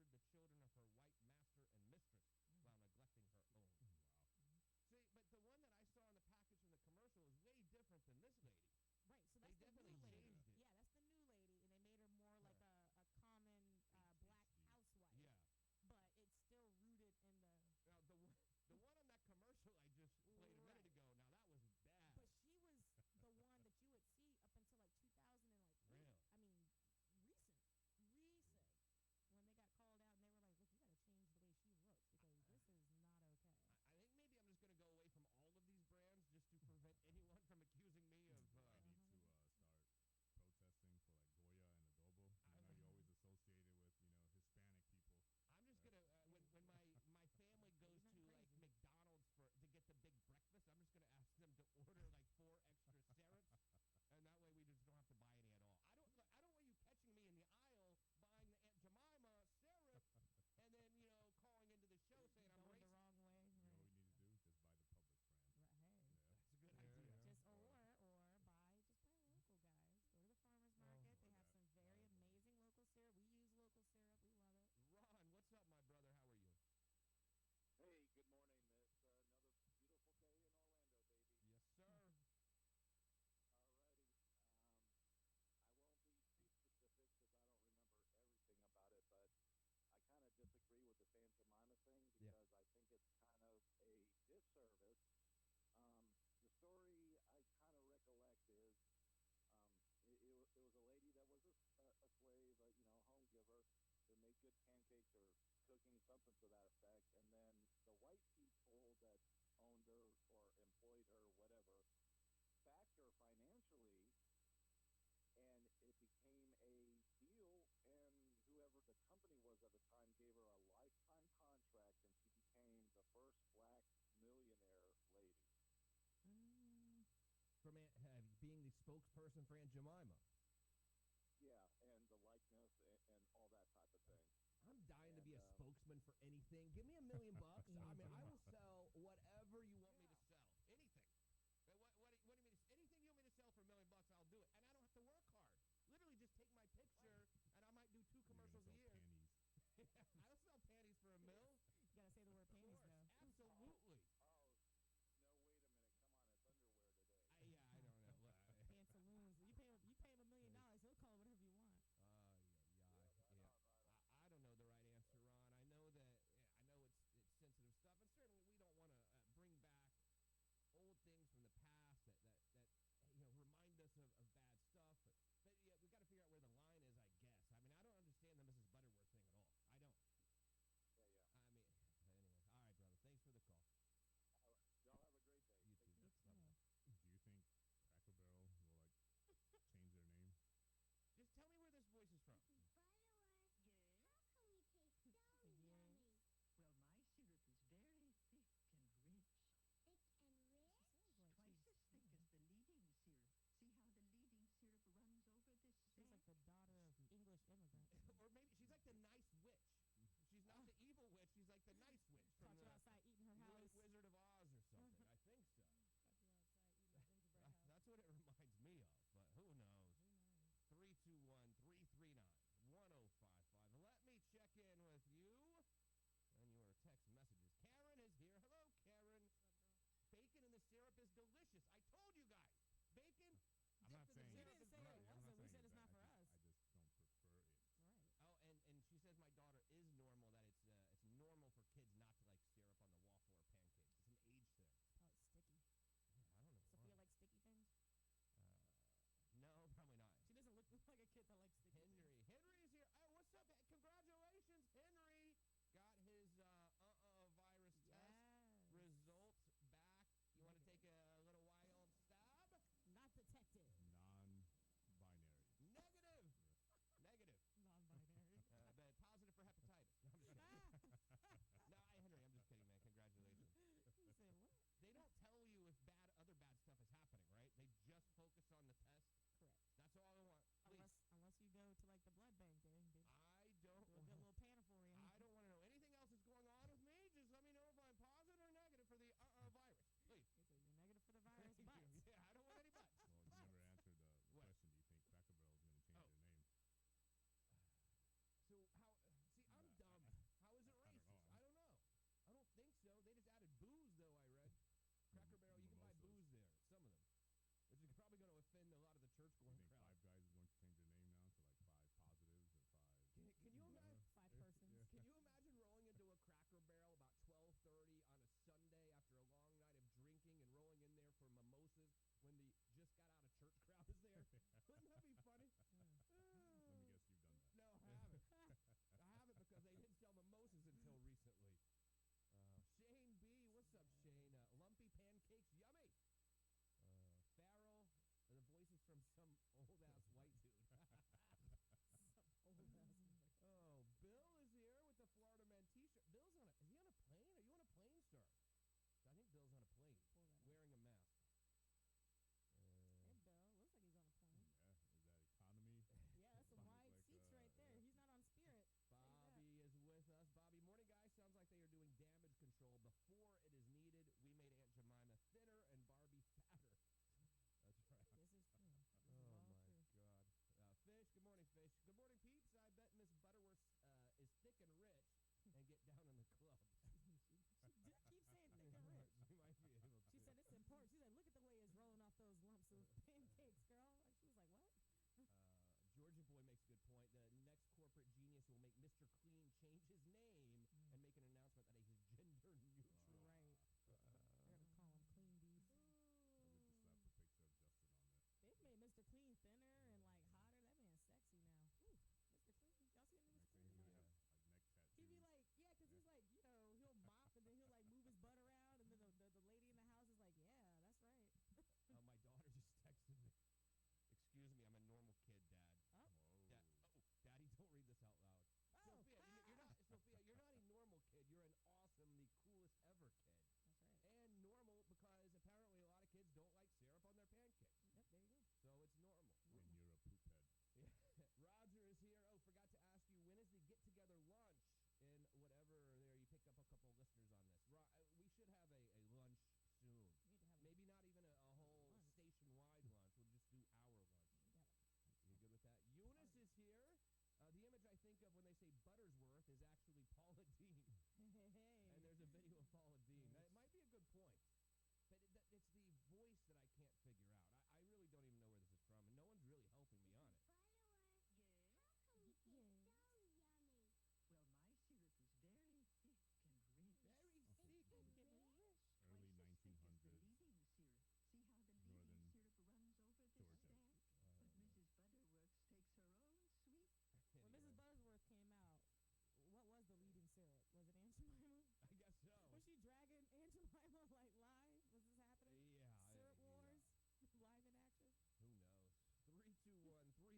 tortured the children of her white master and mistress while neglecting her own. Wow. See, but the one that I saw in the package from the commercial is way different than this lady. Right, so that's They the definitely new lady. changed it. Yeah, that's the new lady, and they made her more like a common black housewife. Yeah. But it's still rooted in the... Now, the one on that commercial I just played a minute ago, now that was bad. But she was the one that you would see up until like 2000 and like... Really? I mean, recent. When they got called out and they were like, look, you got to change the way she looks because this is not okay. I think maybe I'm just going to go away from all of these brands just to prevent anyone from accusing me of... I need to start protesting for like Goya and adobo. I know you're always associated with, Hispanic people. I'm just going to... when my family goes to like McDonald's to get the big breakfast, I'm just going to ask them to order like 4 extra syrups. And that way we just don't have to buy any at all. I don't want you catching me in the aisle buying the Aunt Jemima syrup and then, calling into the show saying I'm going racist. the wrong way. You know what we need to do? Just buy the Publix brand. Right. Hey. Yeah. That's a good idea. Just or buy local, guys. Go to the farmer's market. They have some very amazing local syrup. We use local syrup. We love it. Ron, what's up, my brother? How are you? Hey, good morning. It's another beautiful day in Orlando, baby. Yes, sir. Alrighty. I won't be too specific because I don't remember everything about it, but I kind of disagree with this Aunt Jemima thing because I think it's kind of a disservice. The story I kind of recollect is it was a lady that was a slave, home giver, who made good pancakes or cooking, something to that effect, and then the white people that owned her or employed her, whatever, backed her financially, and it became a deal, and whoever the company was at the time gave her a lifetime contract, and she became the first black millionaire lady. From being the spokesperson for Aunt Jemima. Yeah, and the likeness and all that type of thing. I'm dying to be a spokesman for anything. Give me $1 million. I mean, I will sell whatever you want me to sell. Anything. What do you mean? Anything you want me to sell for $1 million, I'll do it. And I don't have to work hard. Literally just take my picture, and I might do 2 commercials a year. Panties. I'll sell panties for $1 million. You got to say the word panties, though. Absolutely. Oh, no, wait a minute. Come on, it's underwear today. I don't know. Pantaloons. You pay him $1 million, he'll call it whatever you want. Yeah. I don't know the right answer, Ron. I know it's sensitive stuff, and certainly we don't want to bring back old things from the past that remind us of bad stuff. But yeah, we got to figure out where the line is, I guess. I mean, I don't understand the Mrs. Butterworth thing at all. I don't. Yeah. I mean, but anyway. All right, brother. Thanks for the call. All right. Y'all have a great day. You Take too. care. Do you think Cracker Barrel will change their name? Just tell me where this voice is from. Mrs. Butterworth, Yes? how come you taste so Yes. yummy? Well, my syrup is very thick and rich. Thick and rich? Sounds like Twice she's, as thick as the leading syrup. See how the leading syrup runs over this she's like the daughter of English immigrants. Or maybe she's like the nice witch. She's not the evil witch. She's like the nice witch from Caught you the outside eating her house. Wizard of Oz or something. I think so. Caught you outside eating her gingerbread house. That's what it reminds me of, but who knows? Who knows? 321-339-1055. Let me check in with you and your text messages. Karen is here. Hello, Karen. What's up, girl? Bacon in the syrup is delicious. I told you guys. Bacon. I'm dipped not in the saying We syrup didn't is say great. it I'm wasn't. We saying said it's that. not for us. I just don't prefer it. Right. Oh, and she says my daughter is normal, that it's normal for kids not to like syrup on the waffle or pancakes. It's an age thing. It's probably sticky. Yeah, I don't know. Sophia why. likes sticky things? No, probably not. She doesn't look like a kid that likes sticky things. Henry is here. Oh, what's up? Congratulations, Henry. Got his virus test results back. You want to take a little wild change his name and make an announcement that he's gender neutral. Right. They're gonna call him Clean Beef. Maybe just slap a picture of Justin on there. They've made Mr. Clean thinner and like hotter. That man's sexy now. Ooh, Mr. Clean. Y'all see him in Mr. Next thing Clean? he have like neck tattoos. He'd be like, yeah, because he's like, you know, he'll mop and then he'll like move his butt around, and then the lady in the house is like, yeah, that's right. My daughter just texted me. Excuse me, I'm a normal kid, Dad. Oh, Daddy, don't read this out loud. Oh. Sophia, you're not a normal kid. You're an awesome, the coolest ever kid. That's right. And normal because apparently a lot of kids don't like syrup on their pancakes. Yep, there you go. So it's normal. And you're a poop head. Yeah. Roger is here. Oh, forgot to ask you, when is the get-together lunch in whatever there? You picked up a couple of listeners on this. We should have a lunch soon. We need to have Maybe not even a whole lunch. station-wide lunch. We'll just do our lunch. You good with that? Eunice is here. The image I think of when they say Buttersworth is actually Paula Dean. Hey. And there's a video of Paula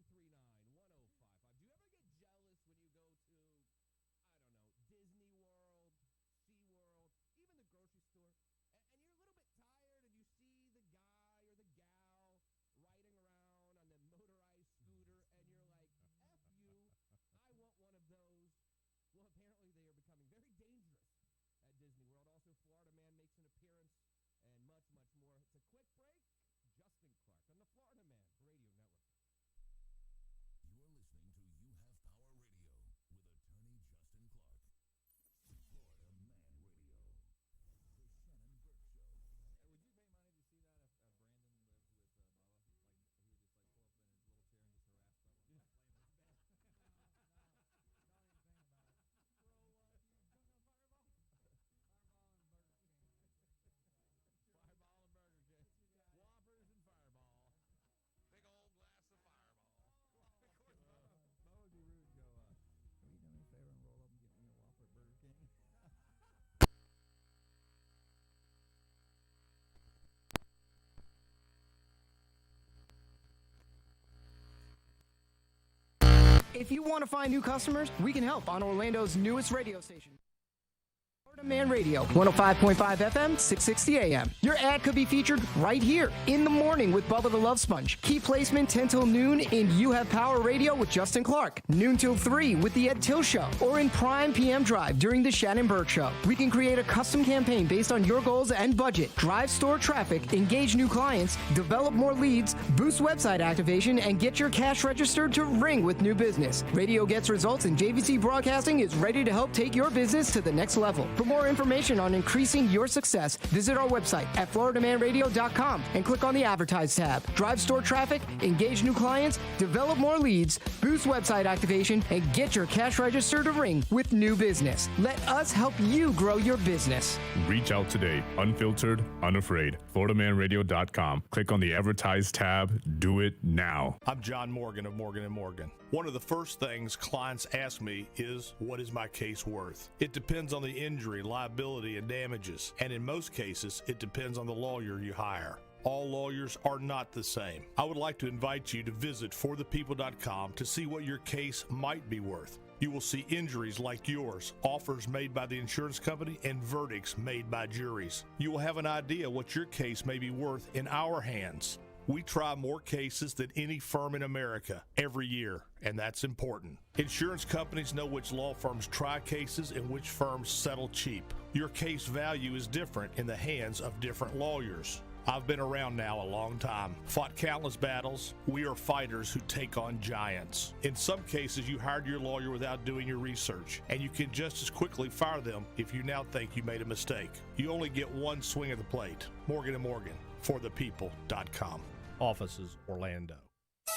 Dean. That might be a good point. But it's the voice that I can't figure out. I really don't even know where this is from, and no one's really helping me on it. Butterworth, how come you taste so yummy? Well, my syrup is very thick and rich. Very Thick thick. and rich. Early Twice as thick as the 1900s. leading syrup. See how the leading Northern syrup runs over this Georgia. stack? But Mrs. Butterworth takes her own sweet. When Mrs. Buttersworth came out, what was the leading syrup? Was it Aunt Jemima? I guess so. Was she dragging Aunt Jemima like live? Was this happening? Yeah. Syrup Wars live in action? Who knows? 321-339-1055. Do you ever get jealous when you go to, I don't know, Disney World, SeaWorld, even the grocery store, and you're a little bit tired and you see the guy or the gal riding around on the motorized scooter and you're like, F you, I want one of those. Well, apparently they are becoming very dangerous at Disney World. Also, Florida Man makes an appearance and much, much more. It's a quick break. Justin Clark on the Florida Man Radio Network. You're listening to You Have Power Radio with attorney Justin Clark. Florida Man Radio. The Shannon Burke Show. Would you pay money to see that if Brandon lived with Bubba? Like he would just like pull up in his little chair and just harass Bubba and like lay him in his bed. No, don't even think about it. Bro, you drunk on Fireball? Fireball and Burger King. Fireball and Burger King. Whoppers and Fireball. Big old glass of Fireball. Of course, What would be rude to go, will you do me a favor and roll up and get me a Whopper at Burger King? If you want to find new customers, we can help on Orlando's newest radio station. Florida Man Radio, 105.5 FM, 660 AM. Your ad could be featured right here in the morning with Bubba the Love Sponge. Key placement 10 till noon in You Have Power Radio with Justin Clark. Noon till 3 with the Ed Till Show. Or in prime PM drive during the Shannon Burke Show. We can create a custom campaign based on your goals and budget. Drive store traffic, engage new clients, develop more leads, boost website activation, and get your cash registered to ring with new business. Radio gets results and JVC Broadcasting is ready to help take your business to the next level. For more information on increasing your success, visit our website at floridamanradio.com and click on the Advertise tab. Drive store traffic, engage new clients, develop more leads, boost website activation, and get your cash register to ring with new business. Let us help you grow your business. Reach out today. Unfiltered, unafraid. FloridaManRadio.com. Click on the Advertise tab. Do it now. I'm John Morgan of Morgan & Morgan. One of the first things clients ask me is, what is my case worth? It depends on the injury, liability, and damages. And in most cases, it depends on the lawyer you hire. All lawyers are not the same. I would like to invite you to visit forthepeople.com to see what your case might be worth. You will see injuries like yours, offers made by the insurance company, and verdicts made by juries. You will have an idea what your case may be worth in our hands. We try more cases than any firm in America every year, and that's important. Insurance companies know which law firms try cases and which firms settle cheap. Your case value is different in the hands of different lawyers. I've been around now a long time, fought countless battles. We are fighters who take on giants. In some cases, you hired your lawyer without doing your research, and you can just as quickly fire them if you now think you made a mistake. You only get one swing of the plate. Morgan & Morgan, forthepeople.com. Offices, Orlando.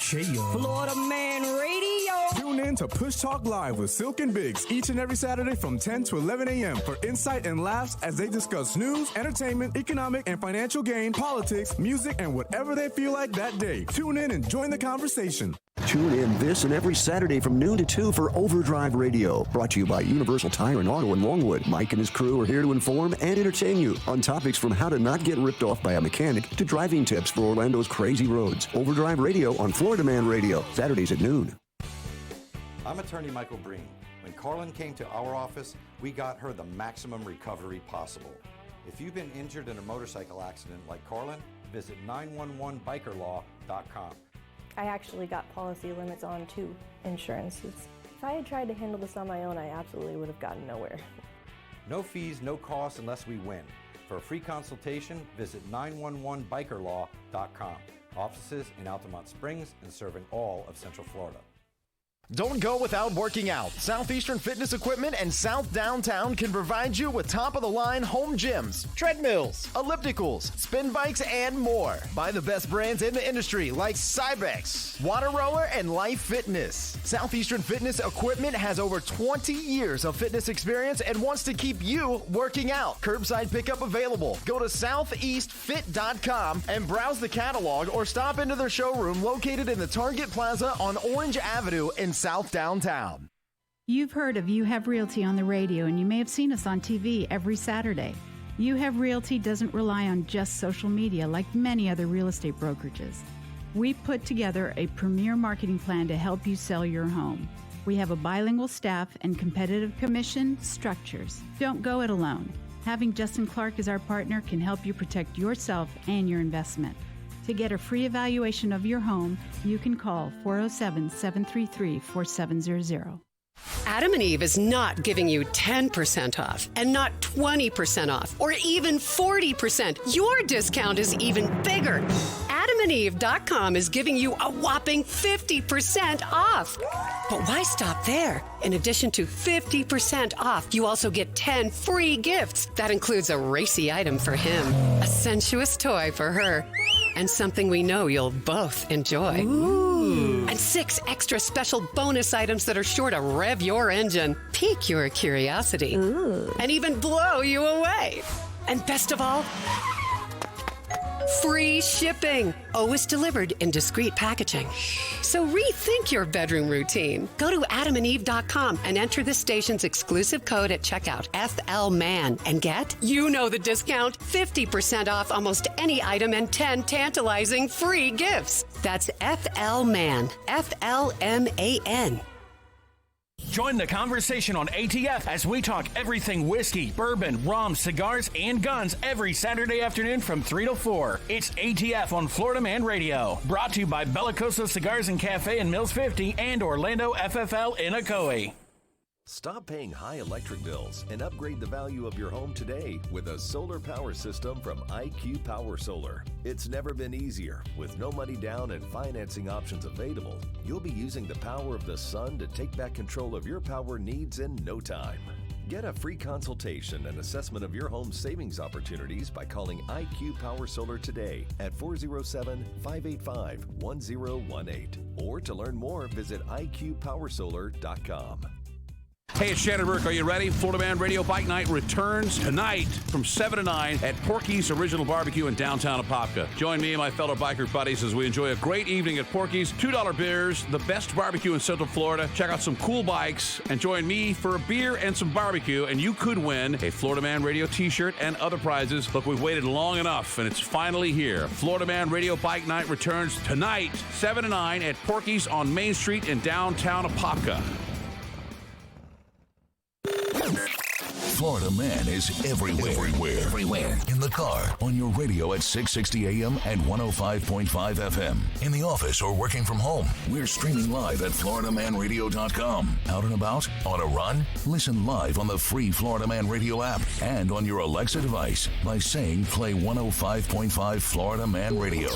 Florida Man Radio. Tune in to Push Talk Live with Silk and Biggs each and every Saturday from 10 to 11 a.m. for insight and laughs as they discuss news, entertainment, economic and financial gain, politics, music, and whatever they feel like that day. Tune in and join the conversation. Tune in this and every Saturday from noon to 2 for Overdrive Radio. Brought to you by Universal Tire and Auto in Longwood. Mike and his crew are here to inform and entertain you on topics from how to not get ripped off by a mechanic to driving tips for Orlando's crazy roads. Overdrive Radio on Florida Man Radio, Saturdays at noon. I'm attorney Michael Breen. When Carlin came to our office, we got her the maximum recovery possible. If you've been injured in a motorcycle accident like Carlin, visit 911bikerlaw.com. I actually got policy limits on 2 insurances. If I had tried to handle this on my own, I absolutely would have gotten nowhere. No fees, no costs unless we win. For a free consultation, visit 911bikerlaw.com. Offices in Altamont Springs and serving all of Central Florida. Don't go without working out. Southeastern Fitness Equipment and South Downtown can provide you with top-of-the-line home gyms, treadmills, ellipticals, spin bikes, and more. Buy the best brands in the industry like Cybex, Water Rower, and Life Fitness. Southeastern Fitness Equipment has over 20 years of fitness experience and wants to keep you working out. Curbside pickup available. Go to southeastfit.com and browse the catalog or stop into their showroom located in the Target Plaza on Orange Avenue in South Downtown. You've heard of You Have Realty on the radio, and you may have seen us on TV every Saturday. You Have Realty doesn't rely on just social media like many other real estate brokerages. We've put together a premier marketing plan to help you sell your home. We have a bilingual staff and competitive commission structures. Don't go it alone. Having Justin Clark as our partner can help you protect yourself and your investment. To get a free evaluation of your home, you can call 407-733-4700. Adam and Eve is not giving you 10% off and not 20% off or even 40%. Your discount is even bigger. AdamandEve.com is giving you a whopping 50% off. But why stop there? In addition to 50% off, you also get 10 free gifts. That includes a racy item for him, a sensuous toy for her, and something we know you'll both enjoy. Ooh. And 6 extra special bonus items that are sure to rev your engine, pique your curiosity, and even blow you away. And best of all, free shipping. Always delivered in discreet packaging. So rethink your bedroom routine. Go to adamandeve.com and enter this station's exclusive code at checkout, FLMAN, and get, you know the discount, 50% off almost any item and 10 tantalizing free gifts. That's FLMAN, FLMAN. Join the conversation on ATF as we talk everything whiskey, bourbon, rum, cigars, and guns every Saturday afternoon from 3 to 4. It's ATF on Florida Man Radio. Brought to you by Bellicoso Cigars and Cafe in Mills 50 and Orlando FFL in Ocoee. Stop paying high electric bills and upgrade the value of your home today with a solar power system from IQ Power Solar. It's never been easier. With no money down and financing options available, you'll be using the power of the sun to take back control of your power needs in no time. Get a free consultation and assessment of your home savings opportunities by calling IQ Power Solar today at 407-585-1018. Or to learn more, visit iqpowersolar.com. Hey, it's Shannon Burke. Are you ready? Florida Man Radio Bike Night returns tonight from 7 to 9 at Porky's Original Barbecue in downtown Apopka. Join me and my fellow biker buddies as we enjoy a great evening at Porky's. $2 beers, the best barbecue in Central Florida. Check out some cool bikes and join me for a beer and some barbecue, and you could win a Florida Man Radio t-shirt and other prizes. Look, we've waited long enough, and it's finally here. Florida Man Radio Bike Night returns tonight, 7 to 9 at Porky's on Main Street in downtown Apopka. Florida Man is everywhere. In the car, on your radio at 660 AM and 105.5 FM. In the office or working from home. We're streaming live at FloridaManRadio.com. Out and about, on a run, listen live on the free Florida Man Radio app and on your Alexa device by saying play 105.5 Florida Man Radio.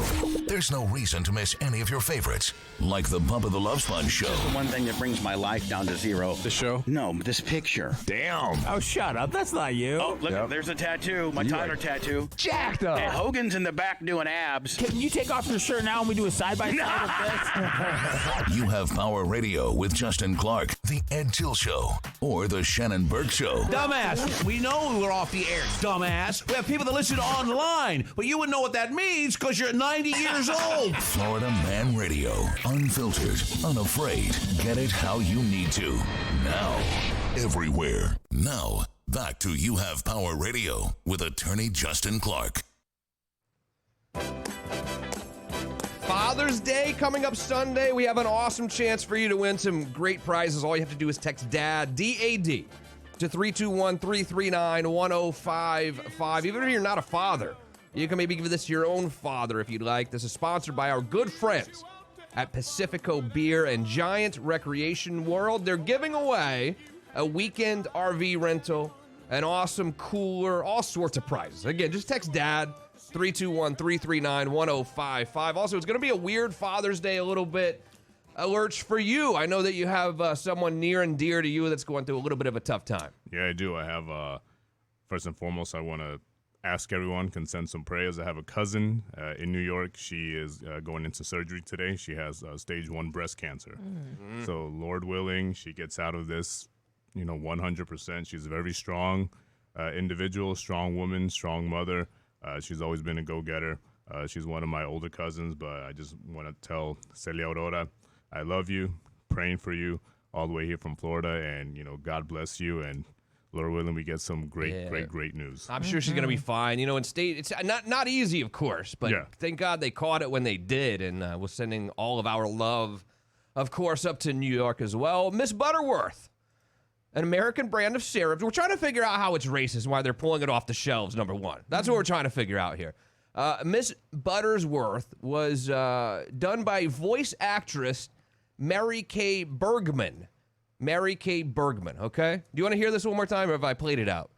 There's no reason to miss any of your favorites, like the Bubba the Love Sponge show. The one thing that brings my life down to zero. The show? No, this picture. Damn. Oh, shut up. up. That's not you. Oh, look, there's a tattoo. My Tyler tattoo. Jacked up. And Hogan's in the back doing abs. Can you take off your shirt now and we do a side-by-side of this? You Have Power Radio with Justin Clark, The Ed Till Show, or The Shannon Burke Show. Dumbass. We know we're off the air, dumbass. We have people that listen online, but you wouldn't know what that means because you're 90 years old. Florida Man Radio. Unfiltered, unafraid. Get it how you need to. Now, everywhere. Now, back to You Have Power Radio with attorney Justin Clark. Father's Day coming up Sunday. We have an awesome chance for you to win some great prizes. All you have to do is text DAD, D-A-D, to 321-339-1055. Even if you're not a father, you can maybe give this to your own father if you'd like. This is sponsored by our good friends at Pacifico Beer and Giant Recreation World. They're giving away a weekend RV rental, an awesome cooler, all sorts of prizes. Again, just text DAD, 321-339-1055. Also, it's going to be a weird Father's Day a little bit. Alerts for you. I know that you have someone near and dear to you that's going through a little bit of a tough time. Yeah, I do. I have, first and foremost, I want to ask everyone can send some prayers. I have a cousin in New York. She is going into surgery today. She has stage 1 breast cancer. So Lord willing, she gets out of this, 100%. She's a very strong individual, strong woman, strong mother. She's always been a go-getter. She's one of my older cousins, but I just want to tell Celia Aurora, I love you, praying for you all the way here from Florida, and, God bless you, and Lord willing, we get some great news. I'm sure she's going to be fine. In state, it's not easy, of course, but thank God they caught it when they did, and we're sending all of our love, of course, up to New York as well. Miss Butterworth, an American brand of syrup. We're trying to figure out how it's racist and why they're pulling it off the shelves, number one. That's what we're trying to figure out here. Miss Buttersworth was done by voice actress Mary Kay Bergman. Mary Kay Bergman, okay? Do you want to hear this one more time, or have I played it out?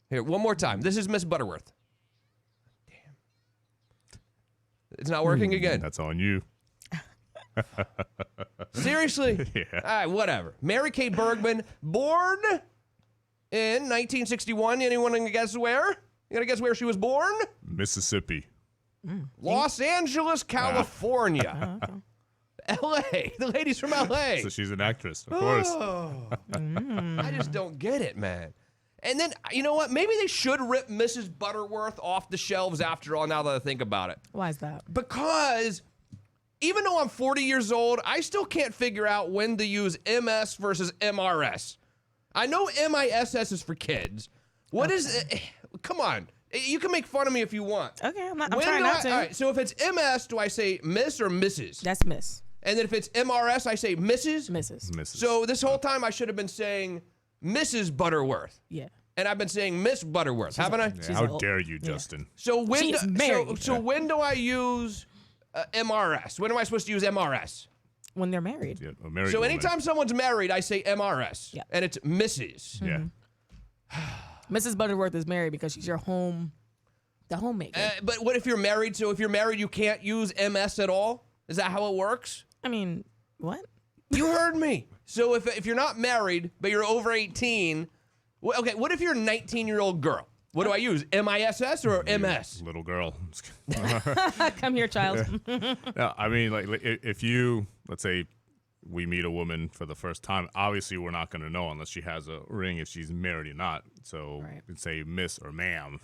Here, one more time. This is Miss Butterworth. Damn. It's not working again. That's on you. Seriously? Yeah. All right, whatever. Mary Kay Bergman, born in 1961. Anyone gonna guess where? You gonna guess where she was born? Mississippi. Los Angeles, California. Oh, okay. L.A. The lady's from L.A. So she's an actress, of course. I just don't get it, man. And then, you know what? Maybe they should rip Mrs. Butterworth off the shelves after all, now that I think about it. Why is that? Because even though I'm 40 years old, I still can't figure out when to use MS versus MRS. I know MISS is for kids. What is it? Come on. You can make fun of me if you want. Okay, I'm trying not to. All right, so if it's MS, do I say Miss or Mrs.? That's Miss. And then if it's MRS, I say Mrs.? Mrs. So this whole time I should have been saying Mrs. Butterworth. Yeah. And I've been saying Miss Butterworth, haven't I? Yeah, how dare you, Justin? So when She's married. So when do I use MRS? When am I supposed to use MRS? When they're married. Yeah, a married So woman. anytime someone's married, I say MRS. Yeah. And it's Mrs. Yeah. Mrs. Butterworth is married because she's the homemaker. But what if you're married? So if you're married, you can't use MS at all? Is that how it works? I mean, what? You heard me. So if you're not married, but you're over 18, okay, what if you're a 19-year-old girl? What do I use, MISS or MS? Little girl. Come here, child. No, I mean, like, if you, let's say, we meet a woman for the first time, obviously we're not going to know unless she has a ring if she's married or not. So we'd say miss or ma'am.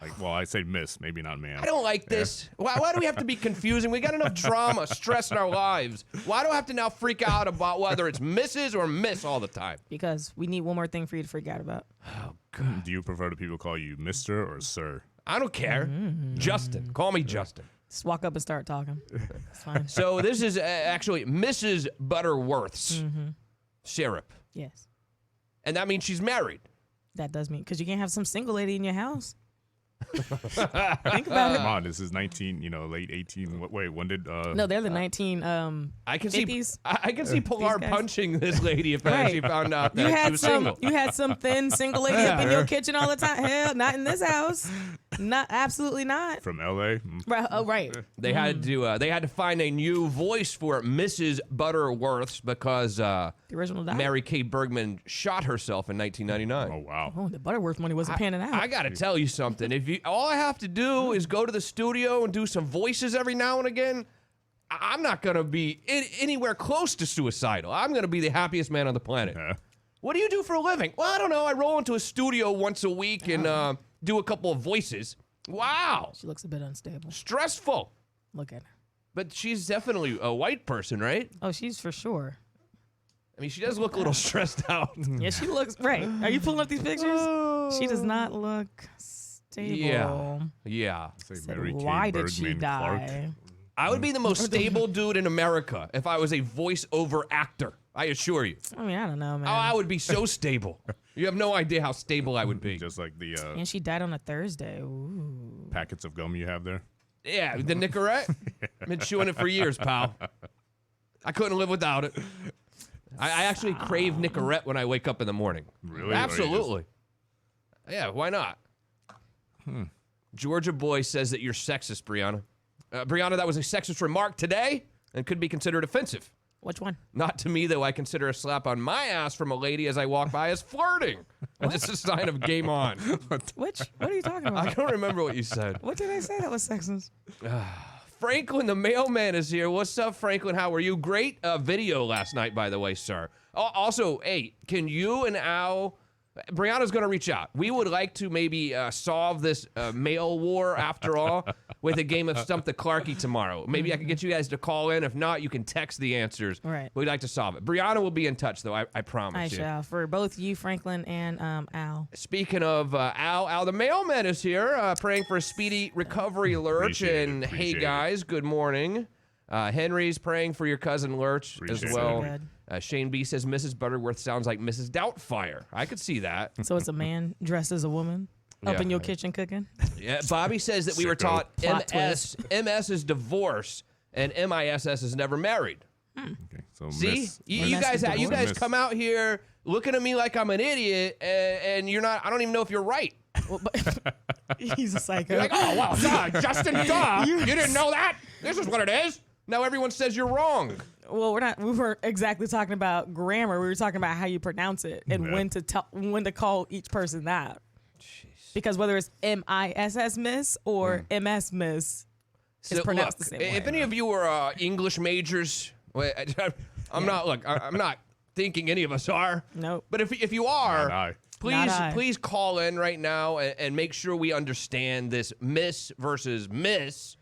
Like, well, I say miss, maybe not ma'am. I don't like this. Why do we have to be confusing? We got enough drama, stress in our lives. Why do I have to now freak out about whether it's Mrs. or Miss all the time? Because we need one more thing for you to freak out about. Oh, God. Do you prefer to people call you Mr. or Sir? I don't care. Justin. Call me Justin. Just walk up and start talking. It's fine. So this is actually Mrs. Butterworth's syrup. Yes. And that means she's married. That does mean, because you can't have some single lady in your house. Think about it. Come on, this is 19, late 18. Wait, when did... No, they're the 19 I can 50s. see I can see Pilar punching this lady if she found out that she was single. You had some thin single lady up in your kitchen all the time. Hell, not in this house. Not absolutely not. From L.A. Right. Oh, right. They had to find a new voice for Mrs. Butterworth because The original died. Mary Kay Bergman shot herself in 1999. Oh wow! Oh, the Butterworth money wasn't panning out. I got to tell you something. All I have to do is go to the studio and do some voices every now and again, I'm not going to be anywhere close to suicidal. I'm going to be the happiest man on the planet. What do you do for a living? Well, I don't know. I roll into a studio once a week and do a couple of voices. Wow. She looks a bit unstable. Stressful. Look at her. But she's definitely a white person, right? Oh, she's for sure. I mean, she does look a little stressed out. Yeah, she looks, right. Are you pulling up these pictures? She does not look stable. Yeah. Why did she die? I would be the most stable dude in America if I was a voiceover actor. I assure you. I mean, I don't know, man. Oh, I would be so stable. You have no idea how stable I would be. Just like the And she died on a Thursday. Ooh. packets of gum you have there. Yeah, the Nicorette. I've been chewing it for years, pal. I couldn't live without it. I actually crave Nicorette when I wake up in the morning. Really? Absolutely. Yeah, why not? Georgia Boy says that you're sexist, Brianna. Brianna, that was a sexist remark today and could be considered offensive. Which one? Not to me, though. I consider a slap on my ass from a lady as I walk by as flirting. And it's a sign of game on. Which? What are you talking about? I don't remember what you said. What did I say that was sexist? Franklin, the mailman, is here. What's up, Franklin? How are you? Great video last night, by the way, sir. Also, hey, can you and Al... Brianna's going to reach out. We would like to maybe solve this mail war, after all, with a game of Stump the Clarky tomorrow. Maybe I can get you guys to call in. If not, you can text the answers. Right. We'd like to solve it. Brianna will be in touch, though. I promise I you. shall. For both you, Franklin, and Al. Speaking of Al, the mailman is here, praying for a speedy recovery, Lurch. And hey, guys, good morning. Henry's praying for your cousin Lurch as well. Shane B says Mrs. Butterworth sounds like Mrs. Doubtfire. I could see that. So it's a man dressed as a woman up in your kitchen cooking? Yeah. Bobby says that we were taught MS is divorce and MISS is never married. Okay, so see, you guys come out here looking at me like I'm an idiot, and you're not. I don't even know if you're right. Well, he's a psycho. You're like, oh well, Justin, duh. You didn't know that? This is what it is. Now everyone says you're wrong. Well, we weren't exactly talking about grammar. We were talking about how you pronounce it and when to call each person that. Jeez. Because whether it's MISS Miss or MS Miss, it's pronounced the same way. If any of you are English majors, I'm not. Look, I'm not thinking any of us are. Nope. But if you are, please call in right now and make sure we understand this Miss versus Mrs.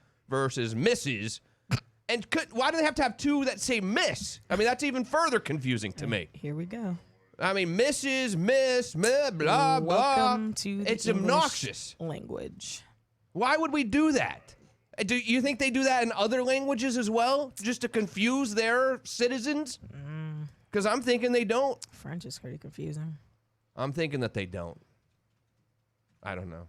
And why do they have to have two that say Miss? I mean, that's even further confusing to me. Here we go. I mean, Mrs., Miss, blah, blah. Welcome to the It's English obnoxious. Language. Why would we do that? Do you think they do that in other languages as well, just to confuse their citizens? Because I'm thinking they don't. French is pretty confusing. I'm thinking that they don't. I don't know.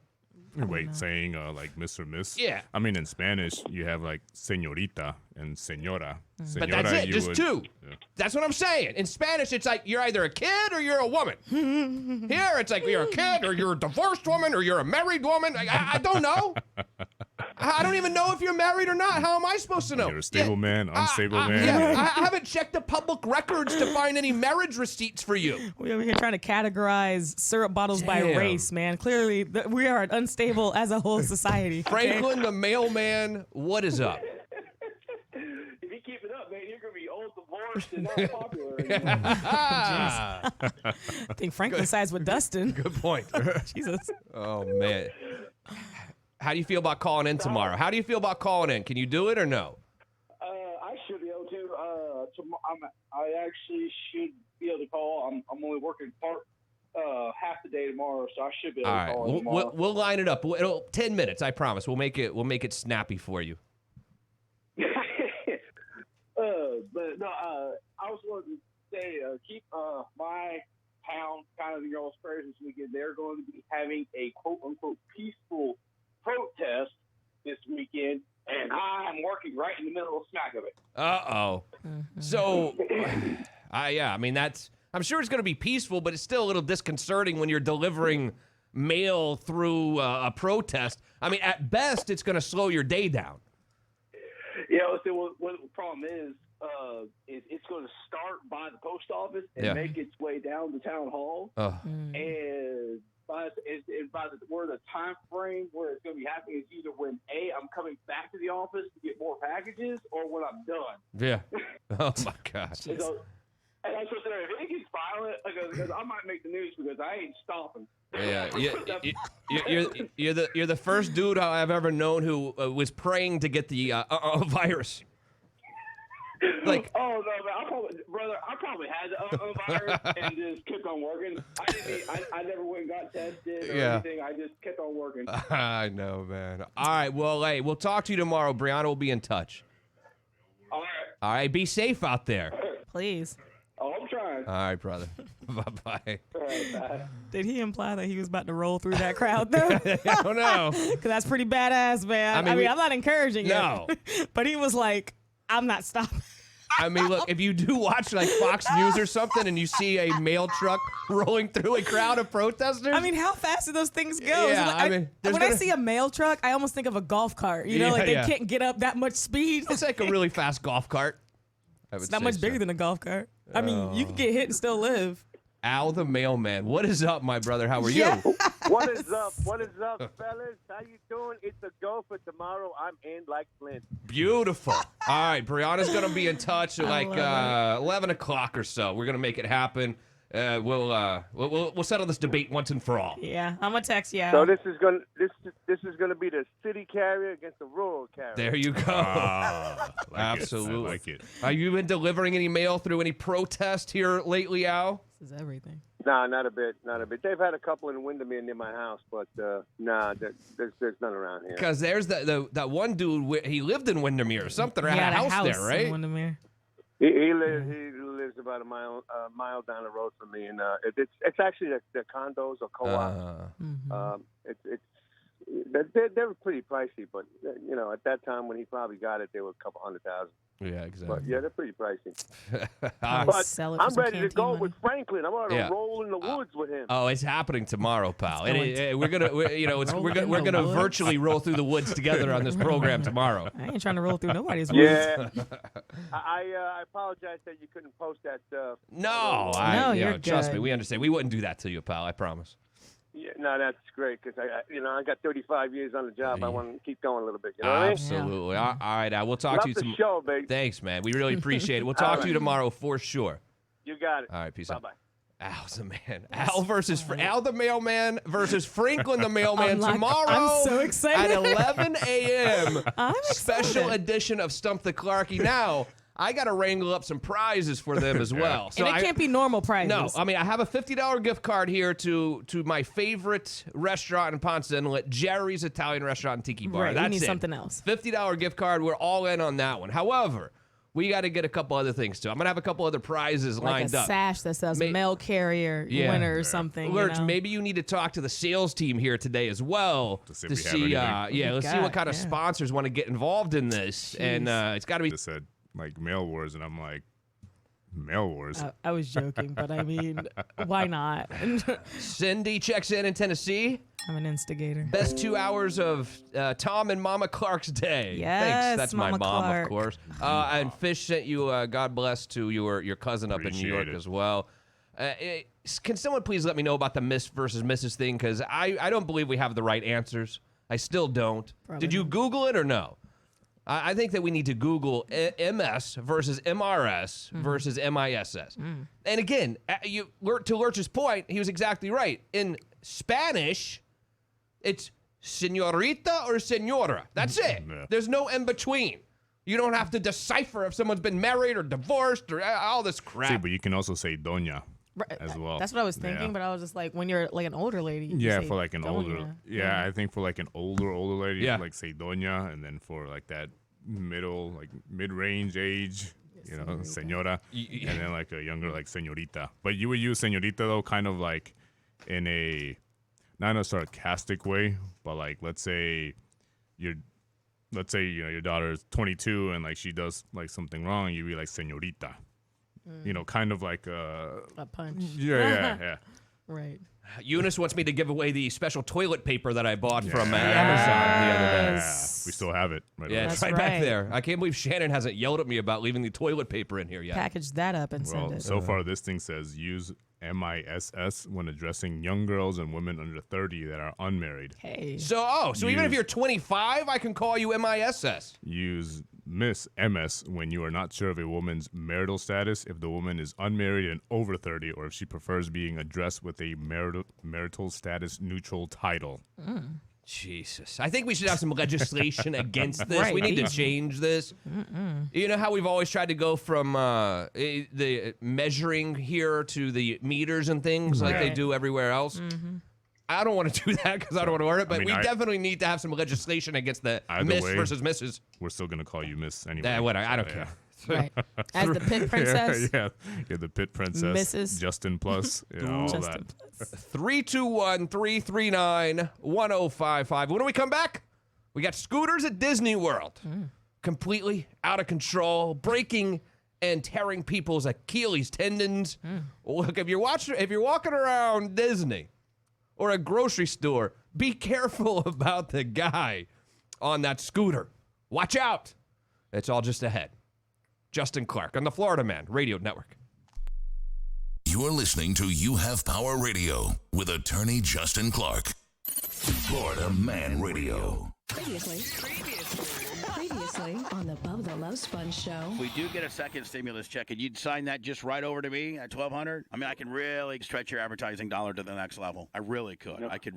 Wait, saying like Miss or Miss? Yeah. I mean, in Spanish, you have like señorita and señora. But that's it, just two. Yeah. That's what I'm saying. In Spanish, it's like you're either a kid or you're a woman. Here, it's like you're a kid or you're a divorced woman or you're a married woman. I don't know. I don't even know if you're married or not. How am I supposed to know? You're a stable man, unstable man. Yeah, I haven't checked the public records to find any marriage receipts for you. We're over here trying to categorize syrup bottles by race, man. Clearly, we are unstable as a whole society. Okay? Franklin, the mailman, what is up? If you keep it up, man, you're going to be old, divorced, and not popular anymore. I think Franklin sides with Dustin. Good point. Jesus. Oh, man. How do you feel about calling in tomorrow? How do you feel about calling in? Can you do it or no? I should be able to. I actually should be able to call. I'm only working half the day tomorrow, so I should be able to call in tomorrow. We'll line it up. 10 minutes, I promise. We'll make it snappy for you. But no, I was wanted to say keep my town kind of in your all's prayers this weekend. They're going to be having a quote unquote peaceful protest this weekend, and I'm working right in the middle of smack of it. Uh-oh. So, I mean, I'm sure it's going to be peaceful, but it's still a little disconcerting when you're delivering mail through a protest. I mean, at best, it's going to slow your day down. Yeah, see, what the problem is it's going to start by the post office and make its way down to town hall. And by the time frame where it's going to be happening is either when I'm coming back to the office to get more packages or when I'm done. Yeah. Oh my gosh. And I'm supposed to know if it gets violent, because I might make the news because I ain't stopping. Yeah, you're the first dude I've ever known who was praying to get the virus. Like, oh no, man! I probably had the virus and just kept on working. I never went and got tested or anything. I just kept on working. I know, man. All right, well, hey, we'll talk to you tomorrow. Brianna will be in touch. All right, be safe out there. Please. Oh, I'm trying. All right, brother. Bye-bye. All right, bye. Did he imply that he was about to roll through that crowd, though? I don't know. Because that's pretty badass, man. I mean, I'm not encouraging it. But he was like, I'm not stopping. I mean, look, if you do watch like Fox News or something and you see a mail truck rolling through a crowd of protesters. I mean, how fast do those things go? Yeah, Like, I mean, when I see a mail truck, I almost think of a golf cart. You know, like they can't get up that much speed. It's like a really fast golf cart. It's not much bigger than a golf cart. I mean, you can get hit and still live. Al the mailman. What is up, my brother? How are you? What is up? What is up, fellas? How you doing? It's a go for tomorrow. I'm in like Flint. Beautiful. All right, Brianna's going to be in touch at like 11 o'clock or so. We're going to make it happen. We'll settle this debate once and for all. Yeah, I'm gonna text you. So this is gonna be the city carrier against the rural carrier. There you go. Absolutely. I like it. Have you been delivering any mail through any protest here lately, Al? This is everything. Nah, not a bit. They've had a couple in Windermere near my house, but nah, there's none around here. Because there's that one dude. He lived in Windermere or something. Or had a house there, right? In Windermere. He lives about a mile down the road from me, and it's actually the condos or co-ops. They're pretty pricey, but you know, at that time when he probably got it, they were a couple $100,000. Yeah, exactly. But yeah, they're pretty pricey. But I'm ready to go with Franklin. I'm going to roll in the woods with him. Oh, it's happening tomorrow, pal. We're gonna virtually roll through the woods together on this program tomorrow. I ain't trying to roll through nobody's woods. Yeah. I apologize that you couldn't post that. No, you're trust good. me, we understand. We wouldn't do that to you, pal. I promise. Yeah, no, that's great because I got 35 years on the job. Yeah. I want to keep going a little bit. You know Absolutely. All right, we'll talk to you tomorrow. Show, baby. Thanks, man. We really appreciate it. We'll talk to you tomorrow for sure. You got it. All right, peace out. Bye. Al's the man. Al the mailman versus Franklin the mailman tomorrow. I'm so excited. At 11 a.m. I'm Special edition of Stump the Clarkie. Now, I got to wrangle up some prizes for them as well. So and it can't be normal prizes. No, I mean, I have a $50 gift card here to my favorite restaurant in Ponce Inlet, Jerry's Italian Restaurant and Tiki Bar. Right, That's we need it. something else. $50 gift card. We're all in on that one. However, we got to get a couple other things too. I'm going to have a couple other prizes lined up. Like a sash that says mail carrier winner or something. Lurch, maybe you need to talk to the sales team here today as well to see let's see what kind of sponsors want to get involved in this. Jeez. And it's got to be said like Mail Wars, and I'm like, Mail Wars? I was joking, but I mean, why not? Cindy checks in Tennessee. I'm an instigator. Best 2 hours of Tom and Mama Clark's day. Yes, thanks. That's Mama my mom, Clark. of course. And Fish sent you, God bless, to your cousin up in New York as well. Can someone please let me know about the Miss versus Mrs. thing? Because I don't believe we have the right answers. I still don't. Probably Did you not. Google it or no? I think that we need to Google MS versus MRS versus MISS. And again, to Lurch's point, he was exactly right. In Spanish, it's señorita or señora. That's it. Yeah. There's no in between. You don't have to decipher if someone's been married or divorced or all this crap. See, but you can also say doña as well. That's what I was thinking, but I was just like, when you're like an older lady. You say for like an doña. older. Yeah, I think for like an older lady, like say doña, and then for like that mid-range age, señora, and then like a younger like señorita. But you would use señorita though, kind of like in a not in a sarcastic way, but like let's say your daughter is 22 and like she does like something wrong, you'd be like señorita. Kind of like a punch. Yeah. Right. Eunice wants me to give away the special toilet paper that I bought from Amazon the other day. We still have it. It's right back there. I can't believe Shannon hasn't yelled at me about leaving the toilet paper in here yet. Package that up and send it. So far, this thing says use MISS when addressing young girls and women under 30 that are unmarried. Hey. So even if you're 25, I can call you MISS. Use Miss MS when you are not sure of a woman's marital status, if the woman is unmarried and over 30, or if she prefers being addressed with a marital status neutral title. Jesus. I think we should have some legislation against this. Right. We need to change this. You know how we've always tried to go from the measuring here to the meters and things like they do everywhere else? I don't want to do that because I don't want to wear it, but we definitely need to have some legislation against the Miss versus Mrs. We're still going to call you Miss anyway. I don't care. Right. As the pit princess. yeah, the pit princess. Mrs. Justin Plus. All Justin that. 321-339-1055. When we come back, we got scooters at Disney World. Completely out of control, breaking and tearing people's Achilles tendons. Look, if you're walking around Disney or a grocery store, be careful about the guy on that scooter. Watch out. It's all just ahead. Justin Clark on the Florida Man Radio Network. You're listening to You Have Power Radio with attorney Justin Clark. Florida Man Radio. Previously on the Bubba the Love Sponge Show. If we do get a second stimulus check, and you'd sign that just right over to me at $1,200. I mean, I can really stretch your advertising dollar to the next level. I really could. Yep. I could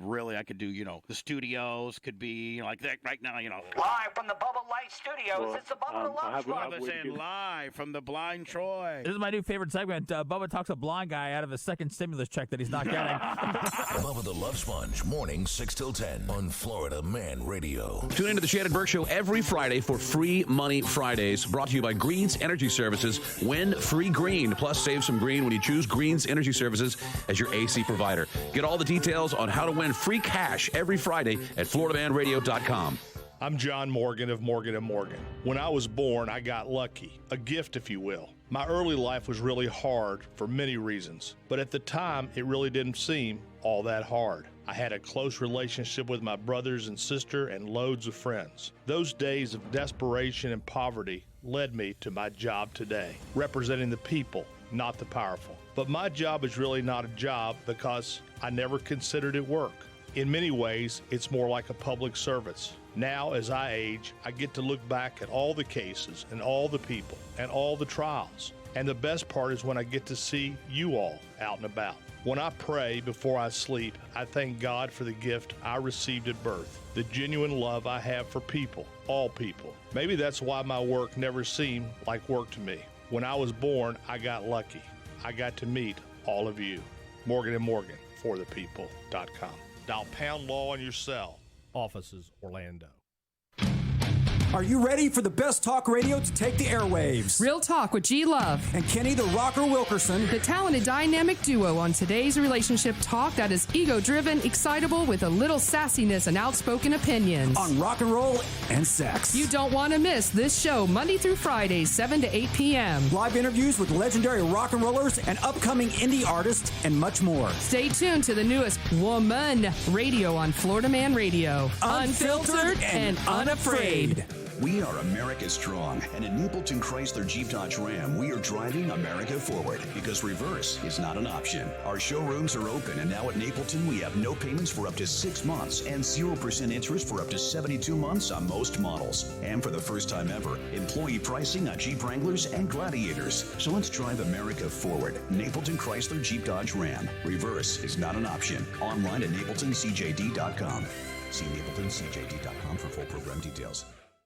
do, the studios could be, like that right now, Live from the Bubba Light Studios, it's the Bubba the Love Sponge. Bubba saying live from the Blind Troy. This is my new favorite segment. Bubba talks a blind guy out of a second stimulus check that he's not getting. Bubba the Love Sponge, morning 6 till 10 on Florida Man Radio. Tune into the Shannon Burke Show every Friday for Free Money Fridays, brought to you by Greens Energy Services. Win free green, plus save some green when you choose Greens Energy Services as your AC provider. Get all the details on how to win free cash every Friday at FloridaManRadio.com. I'm John Morgan of Morgan & Morgan. When I was born, I got lucky, a gift if you will. My early life was really hard for many reasons, but at the time, it really didn't seem all that hard. I had a close relationship with my brothers and sister and loads of friends. Those days of desperation and poverty led me to my job today, representing the people, not the powerful. But my job is really not a job because I never considered it work. In many ways, it's more like a public service. Now, as I age, I get to look back at all the cases and all the people and all the trials. And the best part is when I get to see you all out and about. When I pray before I sleep, I thank God for the gift I received at birth, the genuine love I have for people, all people. Maybe that's why my work never seemed like work to me. When I was born, I got lucky. I got to meet all of you. Morgan & Morgan, forthepeople.com. Dial pound law on your cell. Offices, Orlando. Are you ready for the best talk radio to take the airwaves? Real Talk with G Love and Kenny the Rocker Wilkerson, the talented dynamic duo on today's relationship talk that is ego-driven, excitable, with a little sassiness and outspoken opinions on rock and roll and sex. You don't want to miss this show Monday through Friday, 7 to 8 p.m. Live interviews with legendary rock and rollers and upcoming indie artists and much more. Stay tuned to the newest Woman Radio on Florida Man Radio. Unfiltered and unafraid. We are America Strong, and at Napleton Chrysler Jeep Dodge Ram, we are driving America forward because reverse is not an option. Our showrooms are open, and now at Napleton, we have no payments for up to 6 months and 0% interest for up to 72 months on most models. And for the first time ever, employee pricing on Jeep Wranglers and Gladiators. So let's drive America forward. Napleton Chrysler Jeep Dodge Ram. Reverse is not an option. Online at NapletonCJD.com. See NapletonCJD.com for full program details.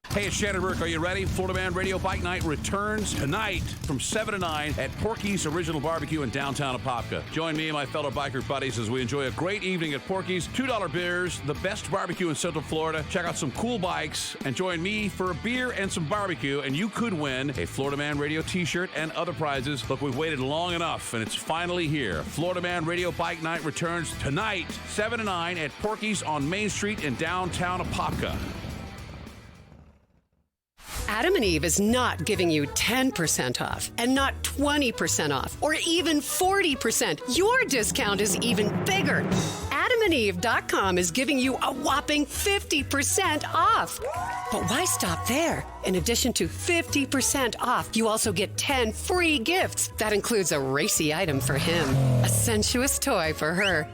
Hey, it's Shannon Burke. Are you ready? Florida Man Radio Bike Night returns tonight from 7 to 9 at Porky's Original Barbecue in downtown Apopka. Join me and my fellow biker buddies as we enjoy a great evening at Porky's. $2 beers, the best barbecue in Central Florida. Check out some cool bikes and join me for a beer and some barbecue, and you could win a Florida Man Radio t-shirt and other prizes. Look, we've waited long enough, and it's finally here. Florida Man Radio Bike Night returns tonight, 7 to 9 at Porky's on Main Street in downtown Apopka. Adam and Eve is not giving you 10% off and not 20% off or even 40%. Your discount is even bigger. AdamandEve.com is giving you a whopping 50% off. But why stop there? In addition to 50% off, you also get 10 free gifts. That includes a racy item for him, a sensuous toy for her,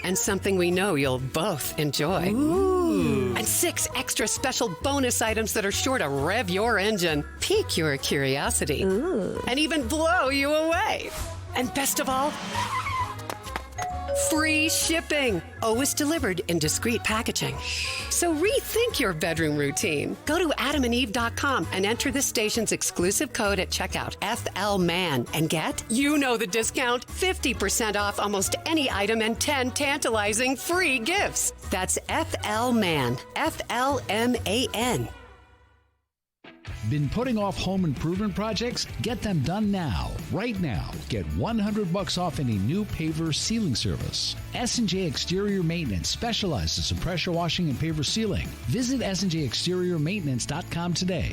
and something we know you'll both enjoy. Ooh. And 6 extra special bonus items that are sure to rev your engine, pique your curiosity, and even blow you away. And best of all, free shipping. Always delivered in discreet packaging. So rethink your bedroom routine. Go to adamandeve.com and enter this station's exclusive code at checkout, FLMAN, and get, you know the discount, 50% off almost any item and 10 tantalizing free gifts. That's FLMAN, FLMAN. Been putting off home improvement projects? Get them done now. Right now. Get $100 off any new paver sealing service. S&J Exterior Maintenance specializes in pressure washing and paver sealing. Visit snjexteriormaintenance.com today.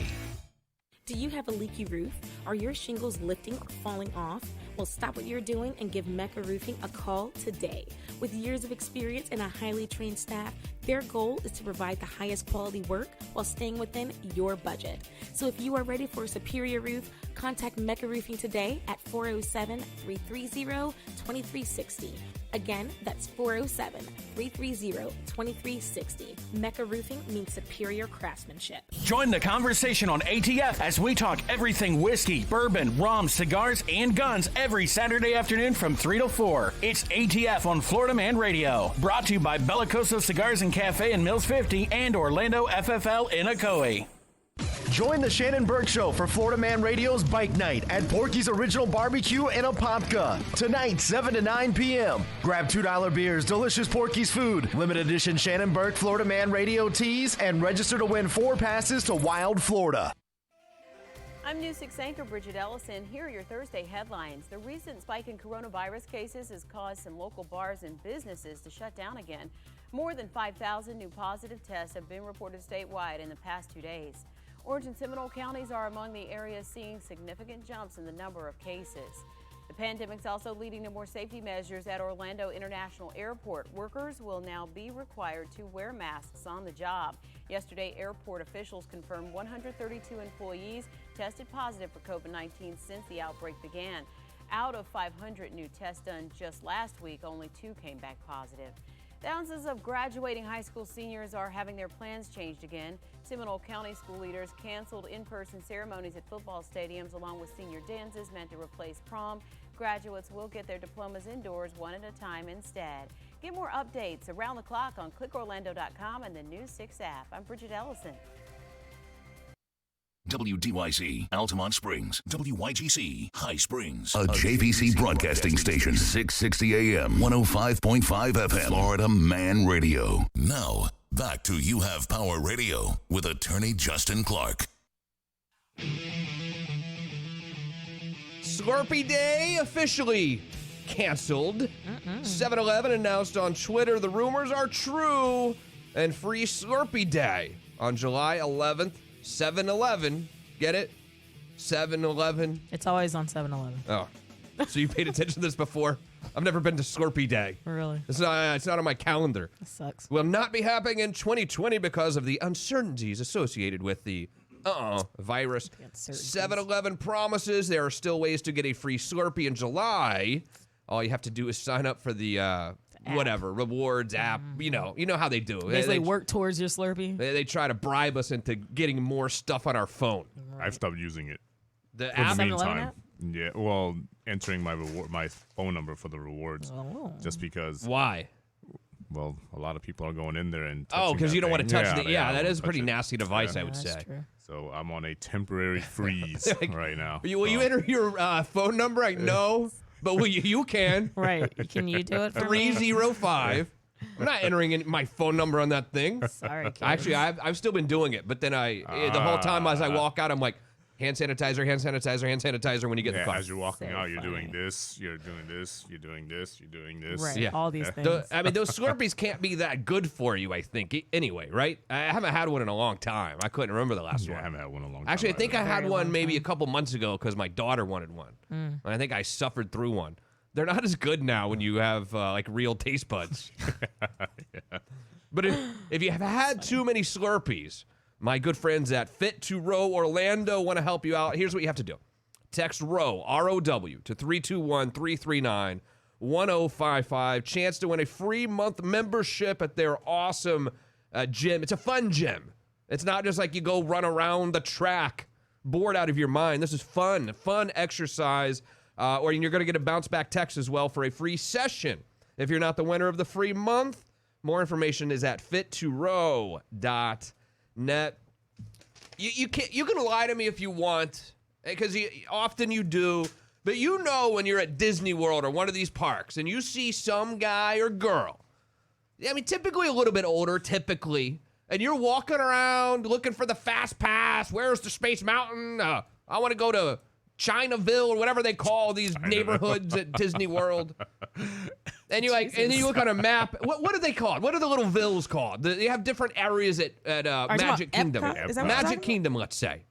Do you have a leaky roof? Are your shingles lifting or falling off? Well, stop what you're doing and give Mecca Roofing a call today. With years of experience and a highly trained staff, their goal is to provide the highest quality work while staying within your budget. So if you are ready for a superior roof, contact Mecca Roofing today at 407-330-2360. Again, that's 407-330-2360. Mecca Roofing means superior craftsmanship. Join the conversation on ATF as we talk everything whiskey, bourbon, rum, cigars, and guns every Saturday afternoon from 3 to 4. It's ATF on Florida Man Radio. Brought to you by Bellicoso Cigars and Cafe in Mills 50 and Orlando FFL in Ocoee. Join the Shannon Burke Show for Florida Man Radio's Bike Night at Porky's Original Barbecue in Apopka. Tonight, 7 to 9 p.m. Grab $2 beers, delicious Porky's food, limited edition Shannon Burke Florida Man Radio tees, and register to win 4 passes to Wild Florida. I'm News 6 anchor Bridget Ellison. Here are your Thursday headlines. The recent spike in coronavirus cases has caused some local bars and businesses to shut down again. More than 5,000 new positive tests have been reported statewide in the past 2 days. Orange and Seminole counties are among the areas seeing significant jumps in the number of cases. The pandemic's also leading to more safety measures at Orlando International Airport. Workers will now be required to wear masks on the job. Yesterday, airport officials confirmed 132 employees tested positive for COVID-19 since the outbreak began. Out of 500 new tests done just last week, only 2 came back positive. Thousands of graduating high school seniors are having their plans changed again. Seminole County school leaders canceled in-person ceremonies at football stadiums along with senior dances meant to replace prom. Graduates will get their diplomas indoors one at a time instead. Get more updates around the clock on clickorlando.com and the News 6 app. I'm Bridget Ellison. WDYC, Altamont Springs. WYGC, High Springs. A JVC broadcasting station. 660 AM, 105.5 FM. Florida Man Radio. Now, back to You Have Power Radio with attorney Justin Clark. Slurpee Day officially canceled. 7-Eleven announced on Twitter the rumors are true and free Slurpee Day on July 11th. 7-Eleven, get it? 7-Eleven. It's always on 7-Eleven. Oh, so you paid attention to this before? I've never been to Slurpee Day. Really? It's not on my calendar. That sucks. Will not be happening in 2020 because of the uncertainties associated with the virus. 7-Eleven promises there are still ways to get a free Slurpee in July. All you have to do is sign up for the whatever rewards app. You know how they do. They work towards your Slurpee. They try to bribe us into getting more stuff on our phone. Right. I've stopped using it. The app? For the meantime. Yeah, well, entering my phone number for the rewards. Just because. Why? Well, a lot of people are going in there and because you don't want to touch it. Yeah, that is a pretty it. nasty device, yeah. I would say. True. So I'm on a temporary freeze right now. Will you enter your phone number? No. But you can. Right. Can you do it for 305. I'm not entering in my phone number on that thing. Sorry, kid. Actually, I've still been doing it. But then the whole time as I walk out, I'm like, Hand sanitizer, hand sanitizer, hand sanitizer when you get in the car. As you're walking out, you're doing this, you're doing this, you're doing this, you're doing this. Right. Yeah. All these things. Those Slurpees can't be that good for you, I think. Anyway, right? I haven't had one in a long time. I couldn't remember the last one. I haven't had one in a long time. Actually, I think I had Very one long maybe time. a couple months ago because my daughter wanted one. Mm. And I think I suffered through one. They're not as good now when you have like real taste buds. But if you have had too many Slurpees, my good friends at Fit to Row Orlando want to help you out. Here's what you have to do. Text ROW, R-O-W, to 321-339-1055. Chance to win a free month membership at their awesome gym. It's a fun gym. It's not just like you go run around the track bored out of your mind. This is fun exercise. Or you're going to get a bounce back text as well for a free session. If you're not the winner of the free month, more information is at fit2row.net. You can lie to me if you want, because often you do. But you know when you're at Disney World or one of these parks and you see some guy or girl, I mean, typically a little bit older, and you're walking around looking for the fast pass. Where's the Space Mountain? I want to go to Chinaville or whatever they call these neighborhoods at Disney World. And you're like, and then you look on a map. What are they called? What are the little villas called? They have different areas at Magic Kingdom. Magic Kingdom, let's say.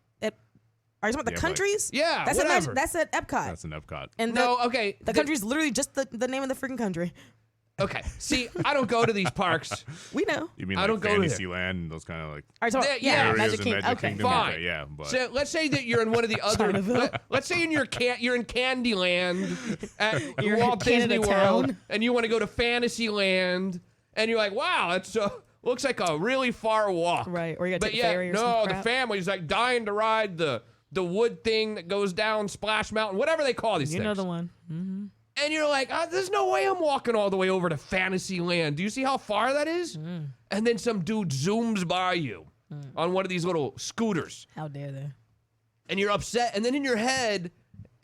Are you talking about the countries? Yeah, that's whatever. That's at Epcot. That's an Epcot. And okay. The country's literally just the name of the freaking country. Okay. See, I don't go to these parks. We know. You mean I like don't go there. Fantasyland and those kind of like Yeah, areas in Magic Kingdom? Fine. Okay, yeah, but So let's say that you're in one of the other. Let's say you're in Candyland at You're Walt in Disney Canada World, Town. and you want to go to Fantasyland, and you're like, wow, that's looks like a really far walk. Right. Or you got to But take a ferry or some no, the crap. family's like dying to ride the wood thing that goes down Splash Mountain, whatever they call these things. You know the one. Mm-hmm. And you're like, there's no way I'm walking all the way over to Fantasyland. Do you see how far that is? And then some dude zooms by you on one of these little scooters. How dare they? And you're upset. And then in your head,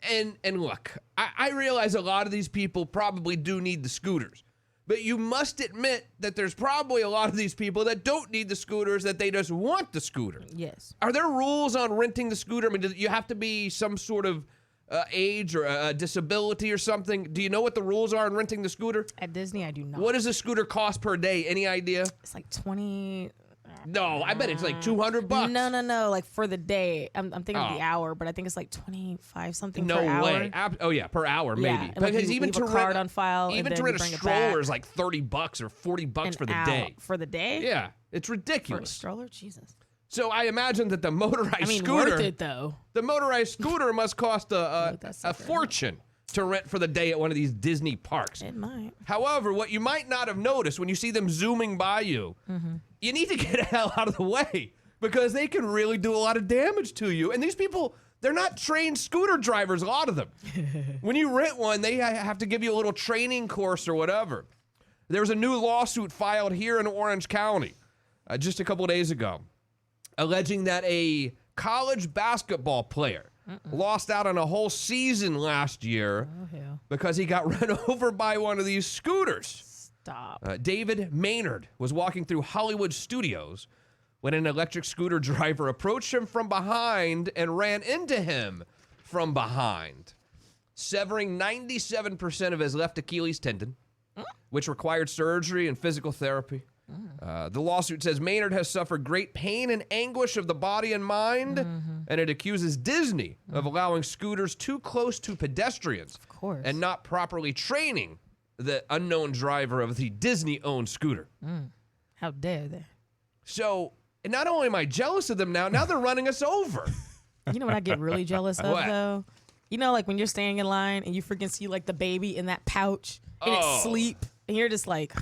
and look, I realize a lot of these people probably do need the scooters. But you must admit that there's probably a lot of these people that don't need the scooters, that they just want the scooter. Yes. Are there rules on renting the scooter? I mean, do you have to be some sort of age or a disability or something? Do you know what the rules are on renting the scooter? At Disney, I do not. What does a scooter cost per day? Any idea? It's like 20. No, I bet it's like $200. No. Like for the day. I'm thinking of the hour, but I think it's like 25 something No per hour. way. Per hour, maybe. Yeah, and like because you even leave to a card rent on file, even and to then rent you a bring it stroller back. is like $30 or $40 for the An day. hour. For the day? Yeah, it's For a ridiculous. stroller? Jesus. So I imagine that the motorized scooter, worth it though. The motorized scooter must cost a fortune to rent for the day at one of these Disney parks. It might. However, what you might not have noticed when you see them zooming by you, you need to get the hell out of the way because they can really do a lot of damage to you. And these people, they're not trained scooter drivers, a lot of them. When you rent one, they have to give you a little training course or whatever. There was a new lawsuit filed here in Orange County just a couple of days ago, alleging that a college basketball player lost out on a whole season last year because he got run over by one of these scooters. Stop. David Maynard was walking through Hollywood Studios when an electric scooter driver approached him from behind and ran into him from behind, severing 97% of his left Achilles tendon, which required surgery and physical therapy. The lawsuit says Maynard has suffered great pain and anguish of the body and mind, and it accuses Disney of allowing scooters too close to pedestrians and not properly training the unknown driver of the Disney-owned scooter. How dare they? So, and not only am I jealous of them now they're running us over. You know what I get really jealous of What? though? You know, like when you're standing in line and you freaking see like the baby in that pouch and it's asleep, and you're just like,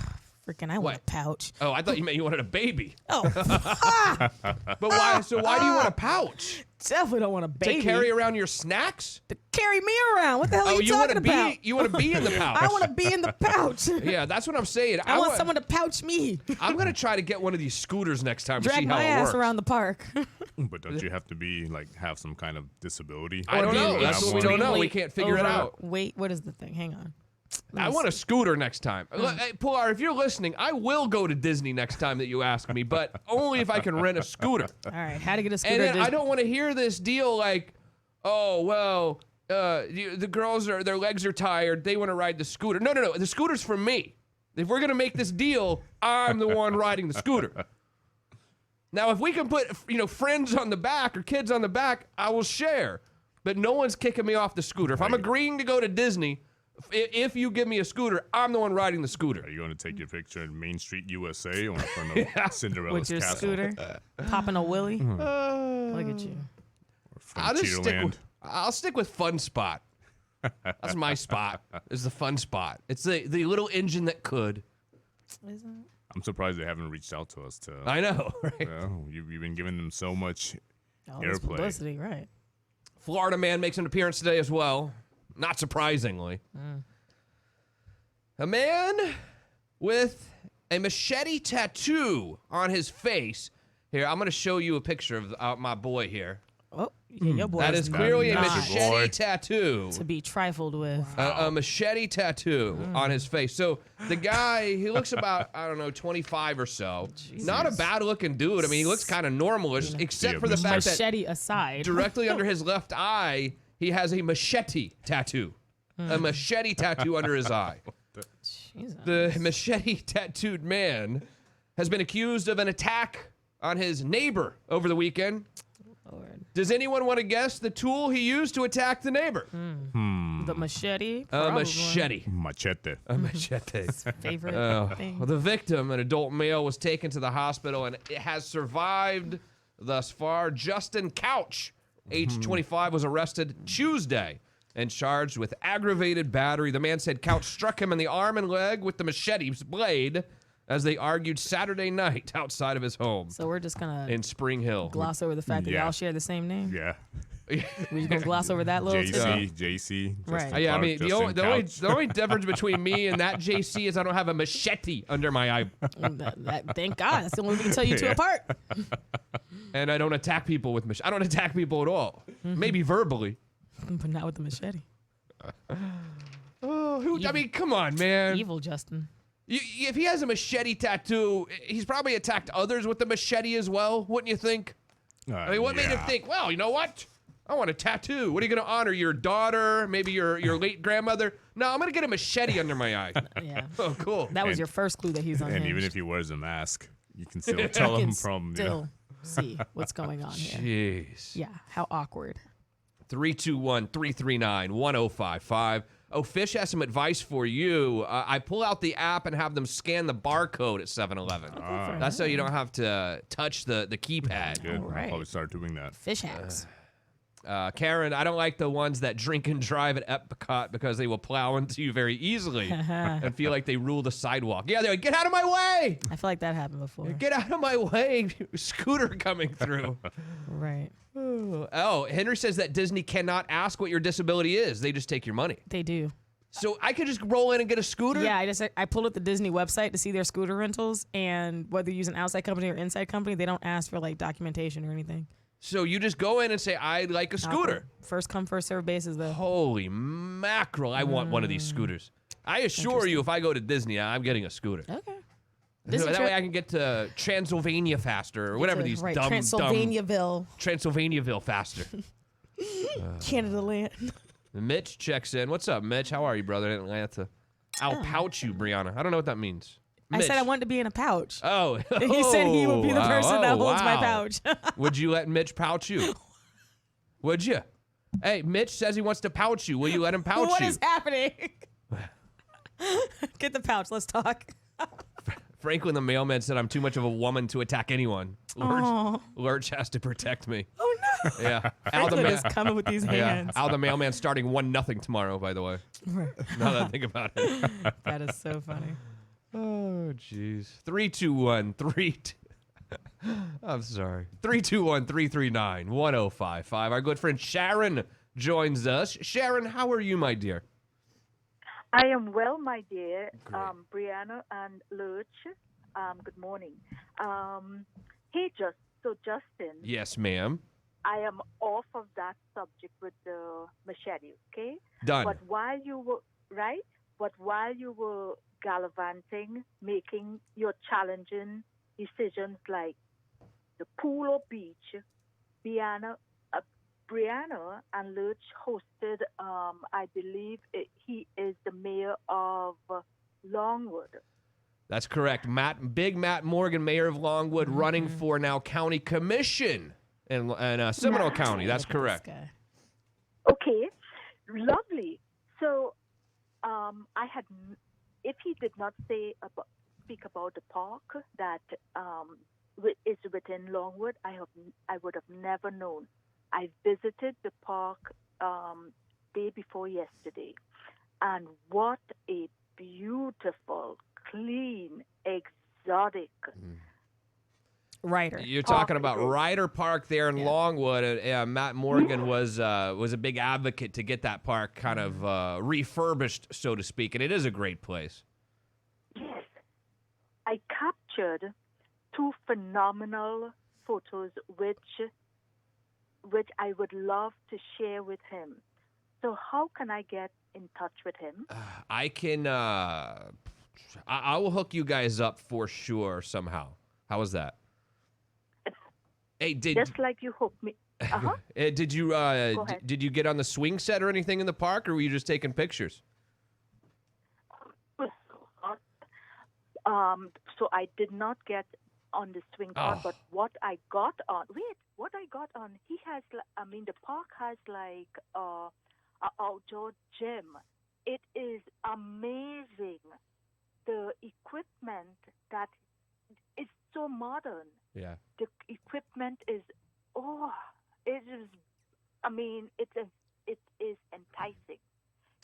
freaking, I want a pouch. Oh, I thought you meant you wanted a baby. Oh, But why? So why do you want a pouch? Definitely don't want a baby. To carry around your snacks? To carry me around. What the hell are you want talking to about? be? You want to be in the pouch? I want to be in the pouch. Yeah, that's what I'm saying. I want someone to pouch me. I'm gonna try to get one of these scooters next time to Drag see how my it ass works. around the park. But don't you have to be like have some kind of disability? I don't know. That's what we don't know. We can't figure it out. Wait, what is the thing? Hang on. I want a scooter next time. Hey, Pilar, if you're listening, I will go to Disney next time that you ask me, but only if I can rent a scooter. All right, how to get a scooter? And then I don't want to hear this deal like, oh, well, the girls, their legs are tired. They want to ride the scooter. No. The scooter's for me. If we're going to make this deal, I'm the one riding the scooter. Now, if we can put, friends on the back or kids on the back, I will share. But no one's kicking me off the scooter. If I'm agreeing to go to Disney, if you give me a scooter, I'm the one riding the scooter. Are you going to take your picture in Main Street, USA, on front of Cinderella's with your castle? Scooter, popping a willy? Look at you. I'll stick with Fun Spot. That's my spot. Is the Fun Spot. It's the little engine that could. I'm surprised they haven't reached out to us. I know, right? You've been giving them so much airplay. Publicity, right? Florida man makes an appearance today as well. Not surprisingly. A man with a machete tattoo on his face. Here, I'm going to show you a picture of my boy here. Oh, yeah, your boy that is clearly a machete tattoo. To be trifled with. A machete tattoo on his face. So the guy, he looks about, 25 or so. Jesus. Not a bad looking dude. I mean, he looks kind of normal-ish, except for the fact that machete aside, directly under his left eye, he has a machete tattoo. A machete tattoo under his eye. Jesus. The machete tattooed man has been accused of an attack on his neighbor over the weekend. Lord. Does anyone want to guess the tool he used to attack the neighbor? The machete? A machete. Machete. A machete. His favorite thing. Well, the victim, an adult male, was taken to the hospital and it has survived thus far. Justin Couch, age 25, was arrested Tuesday and charged with aggravated battery. The man said Couch struck him in the arm and leg with the machete's blade as they argued Saturday night outside of his home. So we're just going in Spring Hill. Gloss over the fact that y'all share the same name? Yeah. We're just going to gloss over that little JC. Right. Yeah, I mean, the only difference between me and that JC is I don't have a machete under my eye. Thank God. That's the only way we can tell you two apart. And I don't attack people with machete. I don't attack people at all. Maybe verbally. But not with the machete. I mean, come on, man. Evil Justin. If he has a machete tattoo, he's probably attacked others with the machete as well, wouldn't you think? I mean, what made him think, well, you know what? I want a tattoo. What are you going to honor? Your daughter? Maybe your late grandmother? No, I'm going to get a machete under my eye. Yeah. Oh, cool. That was your first clue that he's unhinged. And even if he wears a mask, you can still tell him from... Still see what's going on here. Jeez. Yeah, how awkward. 321-339-1055. Oh, Fish has some advice for you. I pull out the app and have them scan the barcode at 7-Eleven. That's so you don't have to touch the keypad. Good. Right. I'll probably start doing that. Fish hacks. Karen, I don't like the ones that drink and drive at Epcot because they will plow into you very easily and feel like they rule the sidewalk. Yeah, they're like, get out of my way! I feel like that happened before. Get out of my way! Scooter coming through. Right. Oh, Henry says that Disney cannot ask what your disability is. They just take your money. They do. So I could just roll in and get a scooter? Yeah, I pulled up the Disney website to see their scooter rentals, and whether you use an outside company or inside company, they don't ask for like documentation or anything. So you just go in and say, I'd like a scooter. First come, first serve basis, though. Holy mackerel. I want one of these scooters. I assure you, if I go to Disney, I'm getting a scooter. Okay. So that way I can get to Transylvania faster or whatever these dumb... Transylvaniaville faster. Canada land. Mitch checks in. What's up, Mitch? How are you, brother, in Atlanta? I'll pouch you, Brianna. I don't know what that means. Mitch. I said I wanted to be in a pouch. Oh. He said he would be the person that holds my pouch. Would you let Mitch pouch you? Would you? Hey, Mitch says he wants to pouch you. Will you let him pouch you? What is happening? Get the pouch. Let's talk. Franklin the mailman said I'm too much of a woman to attack anyone. Lurch has to protect me. Oh, no. Yeah. Franklin is coming with these hands. Al the mailman starting 1-0 tomorrow, by the way. Now that I think about it. That is so funny. Oh, jeez. 321-32. I'm sorry. 321-339-1055. Our good friend Sharon joins us. Sharon, how are you, my dear? I am well, my dear. Brianna and Lurch, good morning. Hey, Justin. Yes, ma'am. I am off of that subject with the machete, okay? Done. But while you were, right? but while you were gallivanting, making your challenging decisions like the pool or beach, Brianna and Lurch hosted, I believe he is the mayor of Longwood. That's correct. Big Matt Morgan, mayor of Longwood, running for now county commission in Seminole County. That's correct. Okay, lovely. So, if he did not speak about the park that is within Longwood, I would have never known. I visited the park day before yesterday, and what a beautiful, clean, exotic. Ryder. You're talking about Ryder Park there in Longwood. Matt Morgan was a big advocate to get that park kind of refurbished, so to speak, and it is a great place. Yes. I captured 2 phenomenal photos, which I would love to share with him. So how can I get in touch with him? I can. I will hook you guys up for sure somehow. How was that? Hey, just like you hooked me. Did you did you get on the swing set or anything in the park, or were you just taking pictures? So I did not get on the swing part, but what I got on, he has, the park has like an outdoor gym. It is amazing. The equipment that is so modern. Yeah. The equipment is, it is enticing.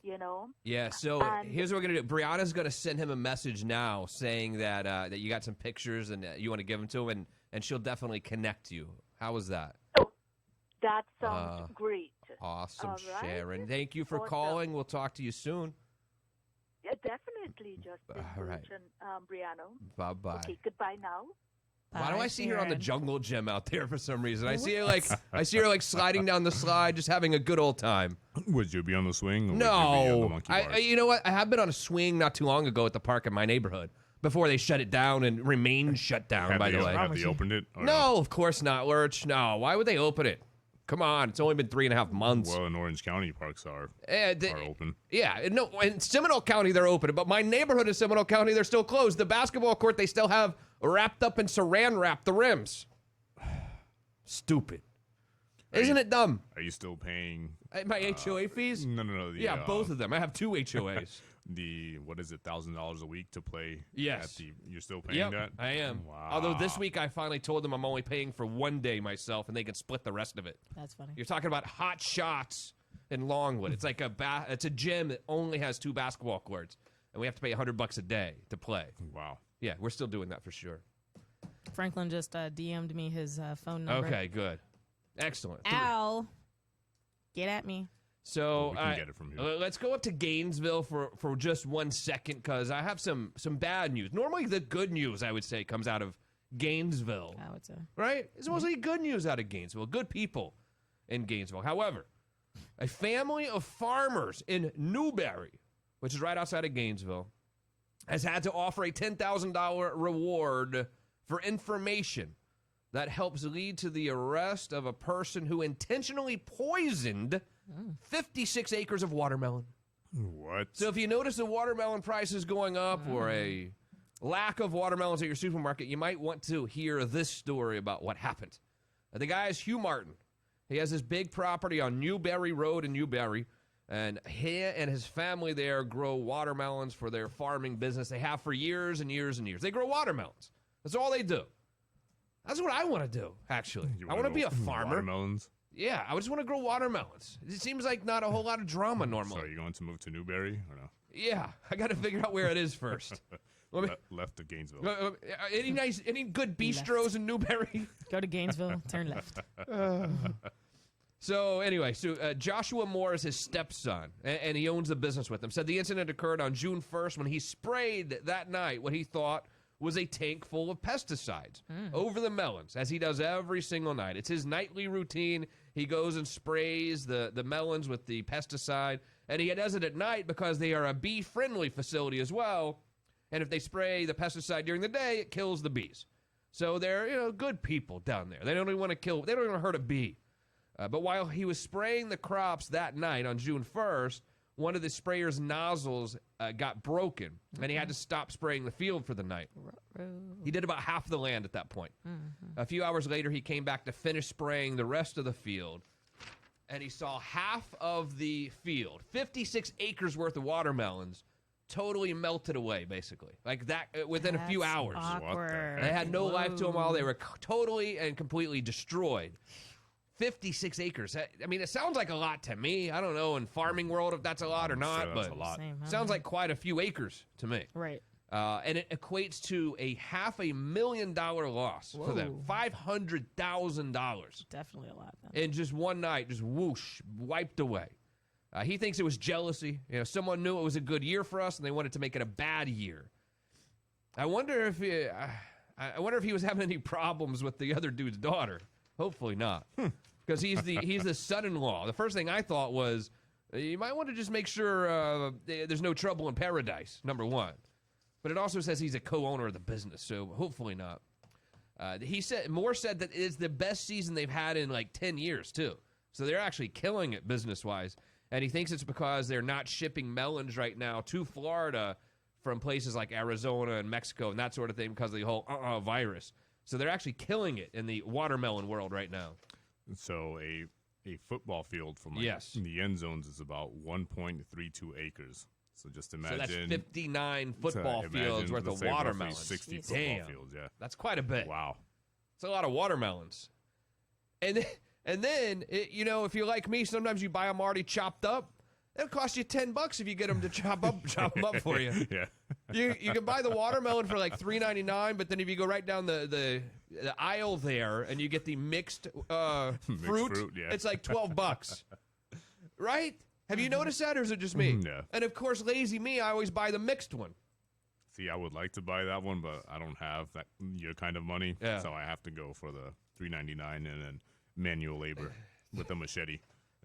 You know? Yeah, so here's what we're going to do. Brianna's going to send him a message now saying that you got some pictures and you want to give them to him, and she'll definitely connect you. How was that? Oh, that sounds great. Awesome, All right. Sharon. Thank you for calling. We'll talk to you soon. Yeah, definitely, Justin. All right. And Brianna. Bye-bye. Okay, goodbye now. Why do I see her on the jungle gym out there for some reason? I see her like sliding down the slide, just having a good old time. Would you be on the swing? Or would you be No, on the monkey bars? you know what? I have been on a swing not too long ago at the park in my neighborhood before they shut it down and remained shut down. By the way, have they opened it? No, of course not, Lurch. No, why would they open it? Come on, it's only been 3.5 months. Well, in Orange County, parks are open. Yeah, no, in Seminole County they're open, but my neighborhood in Seminole County they're still closed. The basketball court they still have wrapped up in saran wrap, the rims. Stupid. Isn't it dumb? Are you still paying my HOA fees? No. Yeah, both of them. I have 2 HOAs. What is it, $1,000 a week to play? Yes. You're still paying that? I am. Wow. Although this week I finally told them I'm only paying for 1 day myself, and they can split the rest of it. That's funny. You're talking about Hot Shots in Longwood. It's like it's a gym that only has 2 basketball courts, and we have to pay $100 a day to play. Wow. Yeah, we're still doing that for sure. Franklin just DM'd me his phone number. Okay, good. Excellent. Al, get at me. So we can get it from here. Let's go up to Gainesville for just 1 second, because I have some bad news. Normally the good news, I would say, comes out of Gainesville. I would say. Right? It's mostly good news out of Gainesville. Good people in Gainesville. However, a family of farmers in Newberry, which is right outside of Gainesville, has had to offer a $10,000 reward for information that helps lead to the arrest of a person who intentionally poisoned 56 acres of watermelon. What? So if you notice the watermelon prices going up or a lack of watermelons at your supermarket, you might want to hear this story about what happened. The guy is Hugh Martin. He has this big property on Newberry Road in Newberry, and he and his family there grow watermelons for their farming business. They have for years and years and years. They grow watermelons. That's all they do. That's what I want to do, actually. I want to be a farmer. Watermelons? Yeah, I just want to grow watermelons. It seems like not a whole lot of drama normally. So are you going to move to Newberry or no? Yeah, I got to figure out where it is first. Left of Gainesville. Any good bistros in Newberry? Go to Gainesville, turn left. So anyway, Joshua Moore is his stepson, and he owns a business with him. Said the incident occurred on June 1st when he sprayed that night what he thought was a tank full of pesticides over the melons, as he does every single night. It's his nightly routine. He goes and sprays the melons with the pesticide, and he does it at night because they are a bee-friendly facility as well. And if they spray the pesticide during the day, it kills the bees. So they're good people down there. They don't even want to kill. They don't even hurt a bee. But while he was spraying the crops that night on June 1st, one of the sprayer's nozzles got broken, and he had to stop spraying the field for the night. He did about half the land at that point. A few hours later, he came back to finish spraying the rest of the field, and he saw half of the field, 56 acres worth of watermelons, totally melted away, basically. Like that, within a few hours. Awkward. They had no life to them all. They were totally and completely destroyed. 56 acres. I mean, it sounds like a lot to me. I don't know in farming world if that's a lot or not, but a lot. Sounds like quite a few acres to me. Right. And it equates to a $500,000 loss for them. $500,000. Definitely a lot. Then. In just one night, just whoosh, wiped away. He thinks it was jealousy. Someone knew it was a good year for us, and they wanted to make it a bad year. I wonder if he was having any problems with the other dude's daughter. Hopefully not, because he's the son-in-law. The first thing I thought was, you might want to just make sure there's no trouble in paradise, number one. But it also says he's a co-owner of the business, so hopefully not. Moore said that it's the best season they've had in like 10 years, too. So they're actually killing it business-wise. And he thinks it's because they're not shipping melons right now to Florida from places like Arizona and Mexico and that sort of thing because of the whole virus. So they're actually killing it in the watermelon world right now. So a football field from the end zones is about 1.32 acres. So just imagine. So that's 59 football fields worth of watermelons. 60 football fields, yeah. That's quite a bit. Wow. It's a lot of watermelons. And then if you're like me, sometimes you buy them already chopped up. It'll cost you $10 if you get them to chop them up for you. Yeah. You can buy the watermelon for like $3.99, but then if you go right down the aisle there and you get the mixed fruit, yeah. it's like $12. Right? Have you noticed that, or is it just me? Yeah. And of course, lazy me, I always buy the mixed one. See, I would like to buy that one, but I don't have your kind of money, so I have to go for the $3.99 and then manual labor with a machete.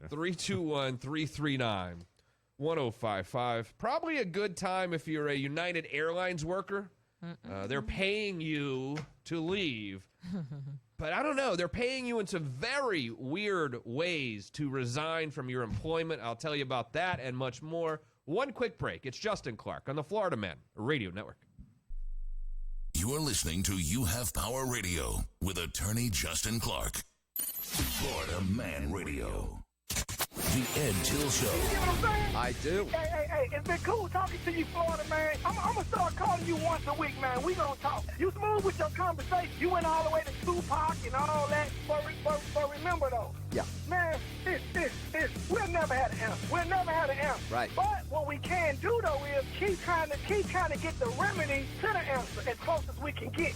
321-339-1055. Probably a good time if you're a United Airlines worker. They're paying you to leave. But I don't know. They're paying you in some very weird ways to resign from your employment. I'll tell you about that and much more. One quick break. It's Justin Clark on the Florida Man Radio Network. You're listening to You Have Power Radio with attorney Justin Clark. Florida Man Radio. The Ed Till Show. You get what I'm saying? I do. Hey, it's been cool talking to you, Florida man. I'm going to start calling you once a week, man. We going to talk. You smooth with your conversation. You went all the way to Tupac and all that. But remember, though. Yeah. Man, we'll never have an answer. We'll never have an answer. Right. But what we can do, though, is keep trying to get the remedy to the answer as close as we can get.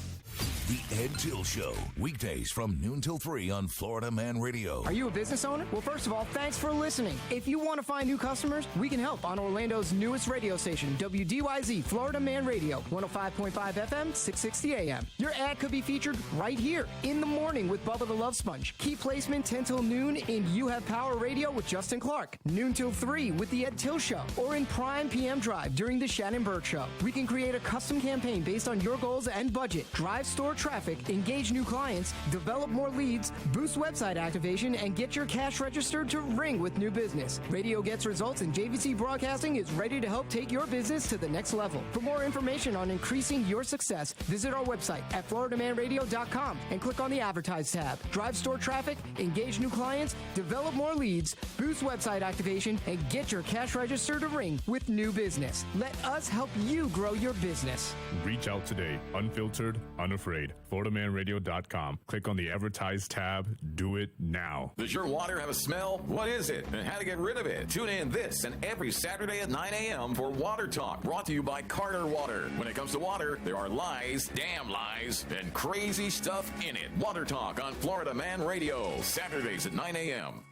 The Ed Till Show, weekdays from noon till 3 on Florida Man Radio. Are you a business owner? Well, first of all, thanks for listening. If you want to find new customers, we can help on Orlando's newest radio station, WDYZ, Florida Man Radio, 105.5 FM, 660 AM. Your ad could be featured right here in the morning with Bubba the Love Sponge. Key placement 10 till noon in You Have Power Radio with Justin Clark. Noon till 3 with The Ed Till Show. Or in prime PM drive during the Shannon Burke Show. We can create a custom campaign based on your goals and budget. Drive store traffic, engage new clients, develop more leads, boost website activation, and get your cash registered to ring with new business. Radio gets results, and JVC Broadcasting is ready to help take your business to the next level. For more information on increasing your success, visit our website at floridamanradio.com and click on the Advertise tab. Drive store traffic, engage new clients, develop more leads, boost website activation, and get your cash registered to ring with new business. Let us help you grow your business. Reach out today. Unfiltered, unafraid. FloridaManRadio.com. Click on the Advertise tab. Do it now. Does your water have a smell? What is it? And how to get rid of it? Tune in this and every Saturday at 9 a.m. for Water Talk, brought to you by Carter Water. When it comes to water, there are lies, damn lies, and crazy stuff in it. Water Talk on Florida Man Radio, Saturdays at 9 a.m.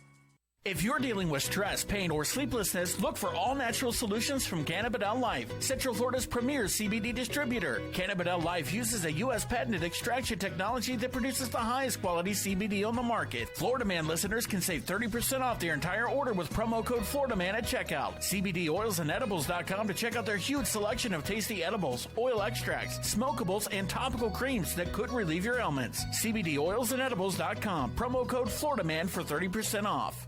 If you're dealing with stress, pain, or sleeplessness, look for all-natural solutions from Cannabidel Life, Central Florida's premier CBD distributor. Cannabidel Life uses a U.S. patented extraction technology that produces the highest quality CBD on the market. Florida Man listeners can save 30% off their entire order with promo code FloridaMan at checkout. CBDoilsandedibles.com to check out their huge selection of tasty edibles, oil extracts, smokables, and topical creams that could relieve your ailments. CBDoilsandedibles.com. Promo code FloridaMan for 30% off.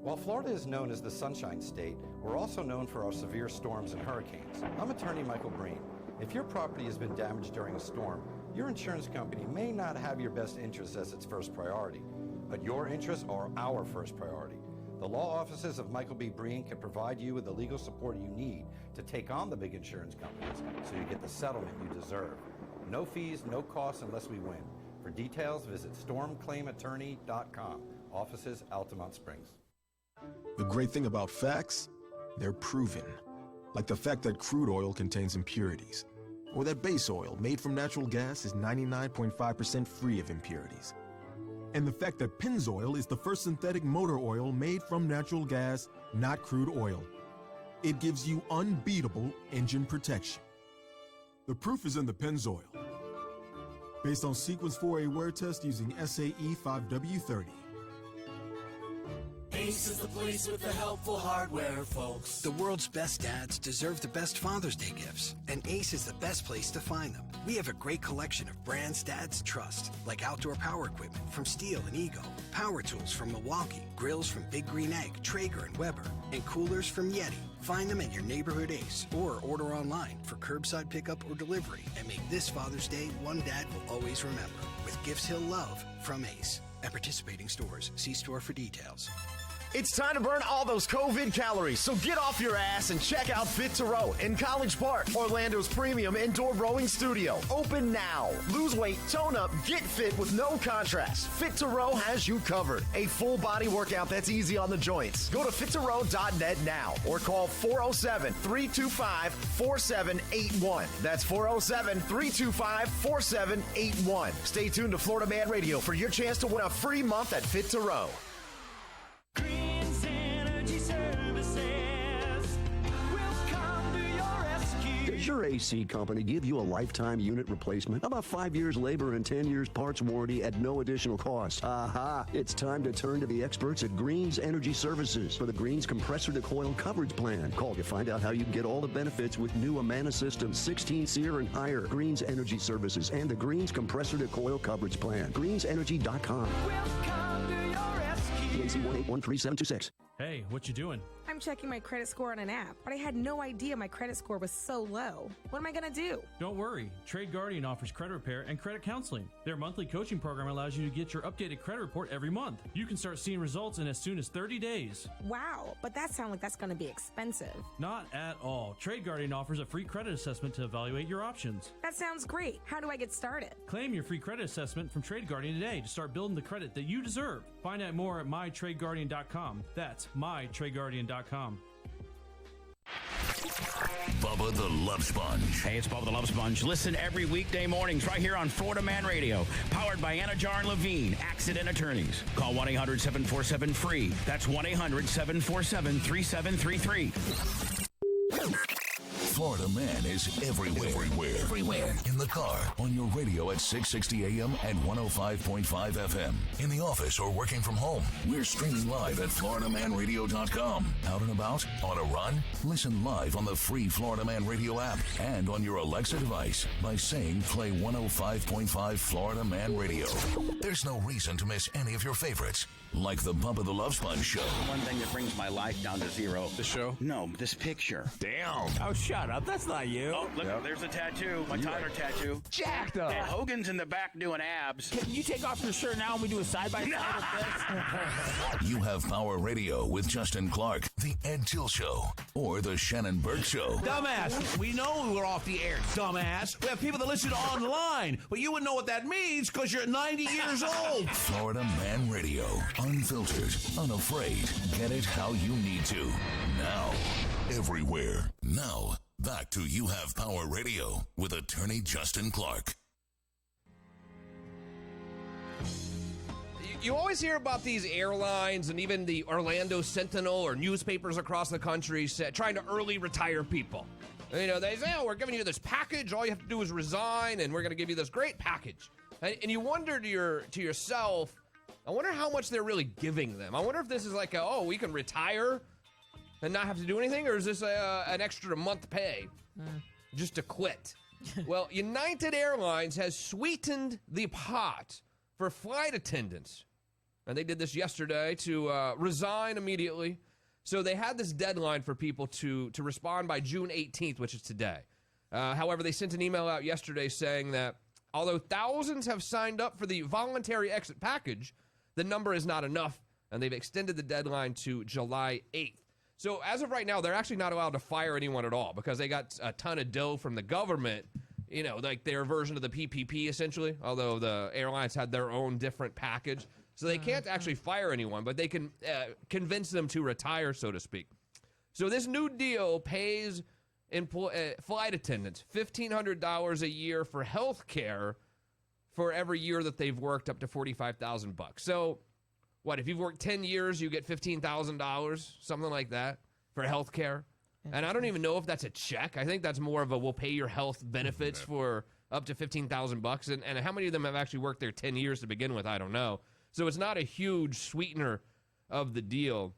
While Florida is known as the Sunshine State, we're also known for our severe storms and hurricanes. I'm attorney Michael Breen. If your property has been damaged during a storm, your insurance company may not have your best interests as its first priority, but your interests are our first priority. The law offices of Michael B. Breen can provide you with the legal support you need to take on the big insurance companies so you get the settlement you deserve. No fees, no costs unless we win. For details, visit stormclaimattorney.com. Offices, Altamont Springs. The great thing about facts, they're proven. Like the fact that crude oil contains impurities, or that base oil made from natural gas is 99.5% free of impurities. And the fact that Pennzoil is the first synthetic motor oil made from natural gas, not crude oil. It gives you unbeatable engine protection. The proof is in the Pennzoil. Based on Sequence 4A wear test using SAE 5W30. Ace is the place with the helpful hardware, folks. The world's best dads deserve the best Father's Day gifts, and Ace is the best place to find them. We have a great collection of brands dads trust, like outdoor power equipment from Stihl and Ego, power tools from Milwaukee, grills from Big Green Egg, Traeger, and Weber, and coolers from Yeti. Find them at your neighborhood Ace, or order online for curbside pickup or delivery, and make this Father's Day one dad will always remember, with gifts he'll love from Ace. At participating stores, see store for details. It's time to burn all those COVID calories, so get off your ass and check out Fit to Row in College Park, Orlando's premium indoor rowing studio. Open now. Lose weight, tone up, get fit with no contrast. Fit to Row has you covered. A full body workout that's easy on the joints. Go to fittorow.net now or call 407-325-4781. That's 407-325-4781. Stay tuned to Florida Man Radio for your chance to win a free month at Fit to Row. Greens Energy Services will come to your rescue. Does your AC company give you a lifetime unit replacement? How about 5 years labor and 10 years parts warranty at no additional cost? Aha! It's time to turn to the experts at Greens Energy Services for the Greens Compressor to Coil Coverage Plan. Call to find out how you can get all the benefits with new Amana System 16 SEER and higher. Greens Energy Services and the Greens Compressor to Coil Coverage Plan. GreensEnergy.com. PAC 1813726. Hey, what you doing? I'm checking my credit score on an app, but I had no idea my credit score was so low. What am I going to do? Don't worry. Trade Guardian offers credit repair and credit counseling. Their monthly coaching program allows you to get your updated credit report every month. You can start seeing results in as soon as 30 days. Wow, but that sounds like that's going to be expensive. Not at all. Trade Guardian offers a free credit assessment to evaluate your options. That sounds great. How do I get started? Claim your free credit assessment from Trade Guardian today to start building the credit that you deserve. Find out more at mytradeguardian.com. That's mytradeguardian.com. Bubba the Love Sponge. Hey, it's Bubba the Love Sponge. Listen every weekday mornings right here on Florida Man Radio. Powered by Anna Jar and Levine, Accident Attorneys. Call 1-800-747-FREE. That's 1-800-747-3733. Florida Man is everywhere. Everywhere. In the car, on your radio at 660 AM and 105.5 FM. In the office or working from home. We're streaming live at FloridaManRadio.com. Out and about? On a run? Listen live on the free Florida Man Radio app and on your Alexa device by saying play 105.5 Florida Man Radio. There's no reason to miss any of your favorites. Like the Bubba the Love Sponge show. One thing that brings my life down to zero. The show? No, this picture. Damn. Oh, shut up. That's not you. Oh, look, there's a tattoo. My Tyler tattoo. Jacked up. And Hogan's in the back doing abs. Can you take off your shirt now and we do a side-by-side of this? You have Power Radio with Justin Clark, The Ed Till Show, or The Shannon Burke Show. Dumbass. We know we're off the air, dumbass. We have people that listen online, but you wouldn't know what that means because you're 90 years old. Florida Man Radio. Unfiltered, unafraid. Get it how you need to. Now, everywhere. Now, back to You Have Power Radio with attorney Justin Clark. You always hear about these airlines and even the Orlando Sentinel or newspapers across the country trying to early retire people. You know, they say, oh, we're giving you this package. All you have to do is resign, and we're going to give you this great package. And you wonder to yourself, I wonder how much they're really giving them. I wonder if this is like, we can retire and not have to do anything, or is this an extra month pay just to quit? Well, United Airlines has sweetened the pot for flight attendants. And they did this yesterday to resign immediately. So they had this deadline for people to respond by June 18th, which is today. However, they sent an email out yesterday saying that although thousands have signed up for the voluntary exit package, the number is not enough, and they've extended the deadline to July 8th. So as of right now, they're actually not allowed to fire anyone at all because they got a ton of dough from the government, you know, like their version of the PPP, essentially, although the airlines had their own different package. So they can't actually fire anyone, but they can convince them to retire, so to speak. So this new deal pays flight attendants $1,500 a year for health care for every year that they've worked, up to $45,000. So what, if you've worked 10 years, you get $15,000, something like that, for health care? And I don't even know if that's a check. I think that's more of a we'll pay your health benefits for up to $15,000. And how many of them have actually worked there 10 years to begin with? I don't know. So it's not a huge sweetener of the deal.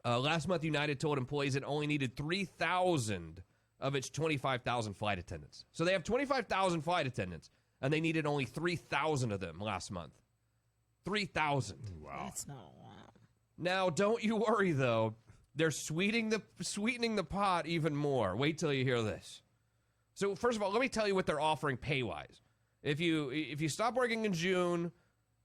Last month, United told employees it only needed 3,000 of its 25,000 flight attendants. So they have 25,000 flight attendants, and they needed only 3,000 of them last month. 3,000. Wow. That's not a lot. Now, don't you worry, though. They're sweetening the pot even more. Wait till you hear this. So first of all, let me tell you what they're offering pay-wise. If you stop working in June,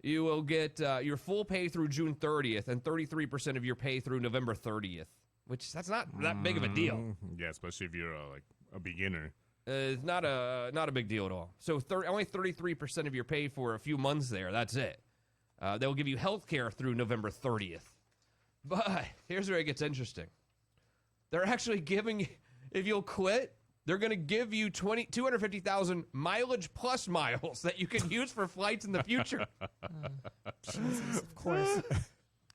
you will get your full pay through June 30th and 33% of your pay through November 30th, which that's not that big of a deal. Yeah, especially if you're like a beginner. It's not a big deal at all. So only 33% of your pay for a few months there. That's it. They'll give you health care through November 30th. But here's where it gets interesting. They're actually giving, if you'll quit, they're going to give you 250,000 mileage plus miles that you can use for flights in the future. Jesus, of course.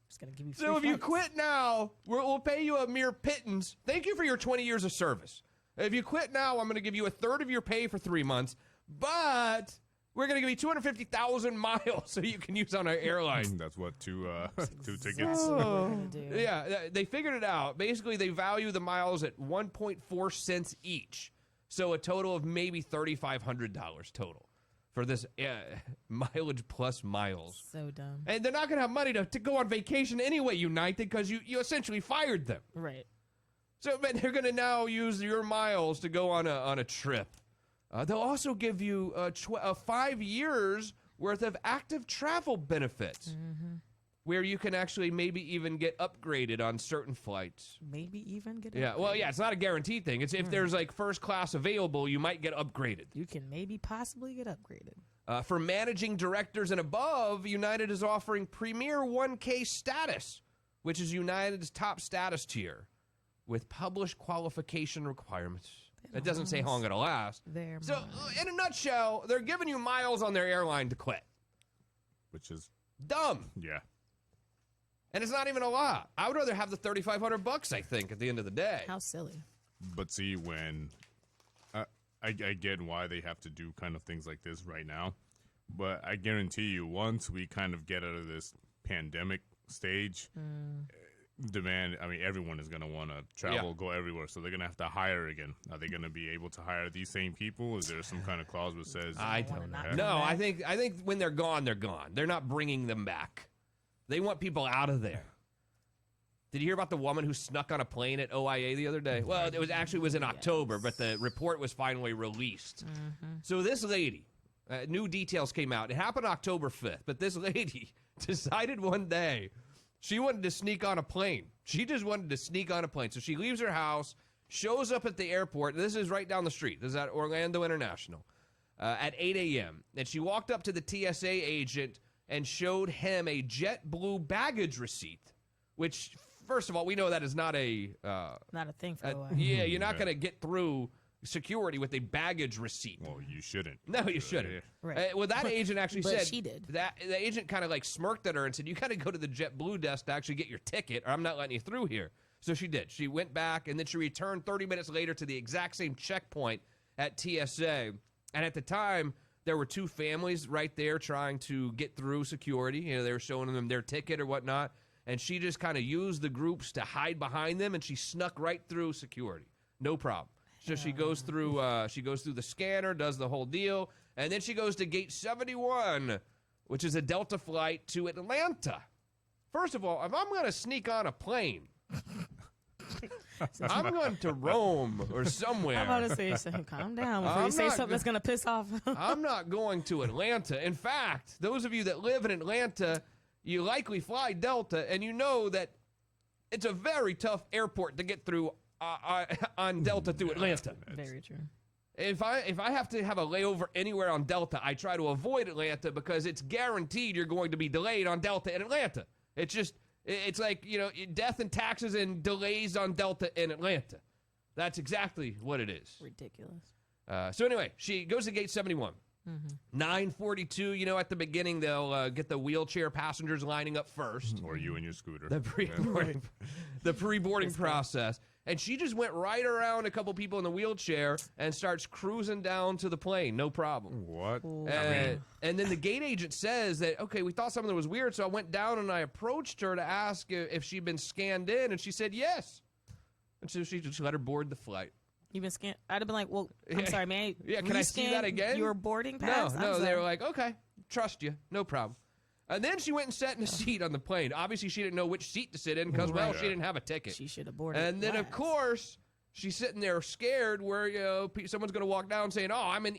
Just gonna give you So if you quit now, we'll pay you a mere pittance. Thank you for your 20 years of service. If you quit now, I'm going to give you a third of your pay for 3 months, but we're going to give you 250,000 miles so you can use on our airline. That's what, two tickets? Yeah, they figured it out. Basically, they value the miles at 1.4 cents each. So a total of maybe $3,500 total for this mileage plus miles. So dumb. And they're not going to have money to go on vacation anyway, United, because you essentially fired them. Right. So but they're going to now use your miles to go on a trip. They'll also give you 5 years worth of active travel benefits, where you can actually maybe even get upgraded on certain flights. Maybe even get upgraded? Yeah, well, yeah, it's not a guaranteed thing. It's if there's like first class available, you might get upgraded. You can maybe possibly get upgraded. For managing directors and above, United is offering Premier 1K status, which is United's top status tier, with published qualification requirements. It doesn't say how long it'll last. So, in a nutshell, they're giving you miles on their airline to quit. Which is dumb. Yeah. And it's not even a lot. I would rather have the $3,500, I think, at the end of the day. How silly. But see, when I get why they have to do kind of things like this right now, but I guarantee you, once we kind of get out of this pandemic stage, demand, I mean, everyone is going to want to travel, go everywhere, so they're going to have to hire again. Are they going to be able to hire these same people? Is there some kind of clause that says I don't know. No, I think when they're gone, they're gone. They're not bringing them back. They want people out of there. Did you hear about the woman who snuck on a plane at OIA the other day? Well, it was in October, but the report was finally released. So this lady, new details came out. It happened October 5th, but this lady decided one day she wanted to sneak on a plane. She just wanted to sneak on a plane. So she leaves her house, shows up at the airport. This is right down the street. This is at Orlando International at 8 a.m. And she walked up to the TSA agent and showed him a JetBlue baggage receipt, which, first of all, we know that is not a not a thing for a while. Yeah, you're not going to get through security with a baggage receipt. Well, you shouldn't. No, you shouldn't. Right. Well, that agent actually But said she did. that the agent kind of like smirked at her and said, "You got to go to the JetBlue desk to actually get your ticket, or I'm not letting you through here." So she did. She went back, and then she returned 30 minutes later to the exact same checkpoint at TSA. And at the time, there were two families right there trying to get through security. You know, they were showing them their ticket or whatnot. And she just kind of used the groups to hide behind them, and she snuck right through security. No problem. So she goes through the scanner, does the whole deal, and then she goes to gate 71, which is a Delta flight to Atlanta. First of all, if I'm going to sneak on a plane, I'm going to Rome or somewhere. I'm about to say, calm down before you say something that's going to piss off. I'm not going to Atlanta. In fact, those of you that live in Atlanta, you likely fly Delta, and you know that it's a very tough airport to get through on Delta through Atlanta. Very true. If I have to have a layover anywhere on Delta, I try to avoid Atlanta because it's guaranteed you're going to be delayed on Delta in Atlanta. It's like, you know, death and taxes and delays on Delta in Atlanta. That's exactly what it is. Ridiculous. So anyway, she goes to gate 71. 9:42, you know, at the beginning, they'll get the wheelchair passengers lining up first. Or you and your scooter. The pre-boarding process. And she just went right around a couple people in the wheelchair and starts cruising down to the plane. No problem. What? And then the gate agent says that, okay, we thought something was weird, so I went down and I approached her to ask if she'd been scanned in, and she said yes. And so she just let her board the flight. You've been scanned? I'd have been like, well, I'm sorry, man. Yeah, can I see that again? Your boarding pass? No, they were like, okay, trust you, no problem. And then she went and sat in a seat on the plane. Obviously, she didn't know which seat to sit in because, well, she didn't have a ticket. She should have boarded. And then, of course, she's sitting there scared where, you know, someone's going to walk down saying, oh, I'm in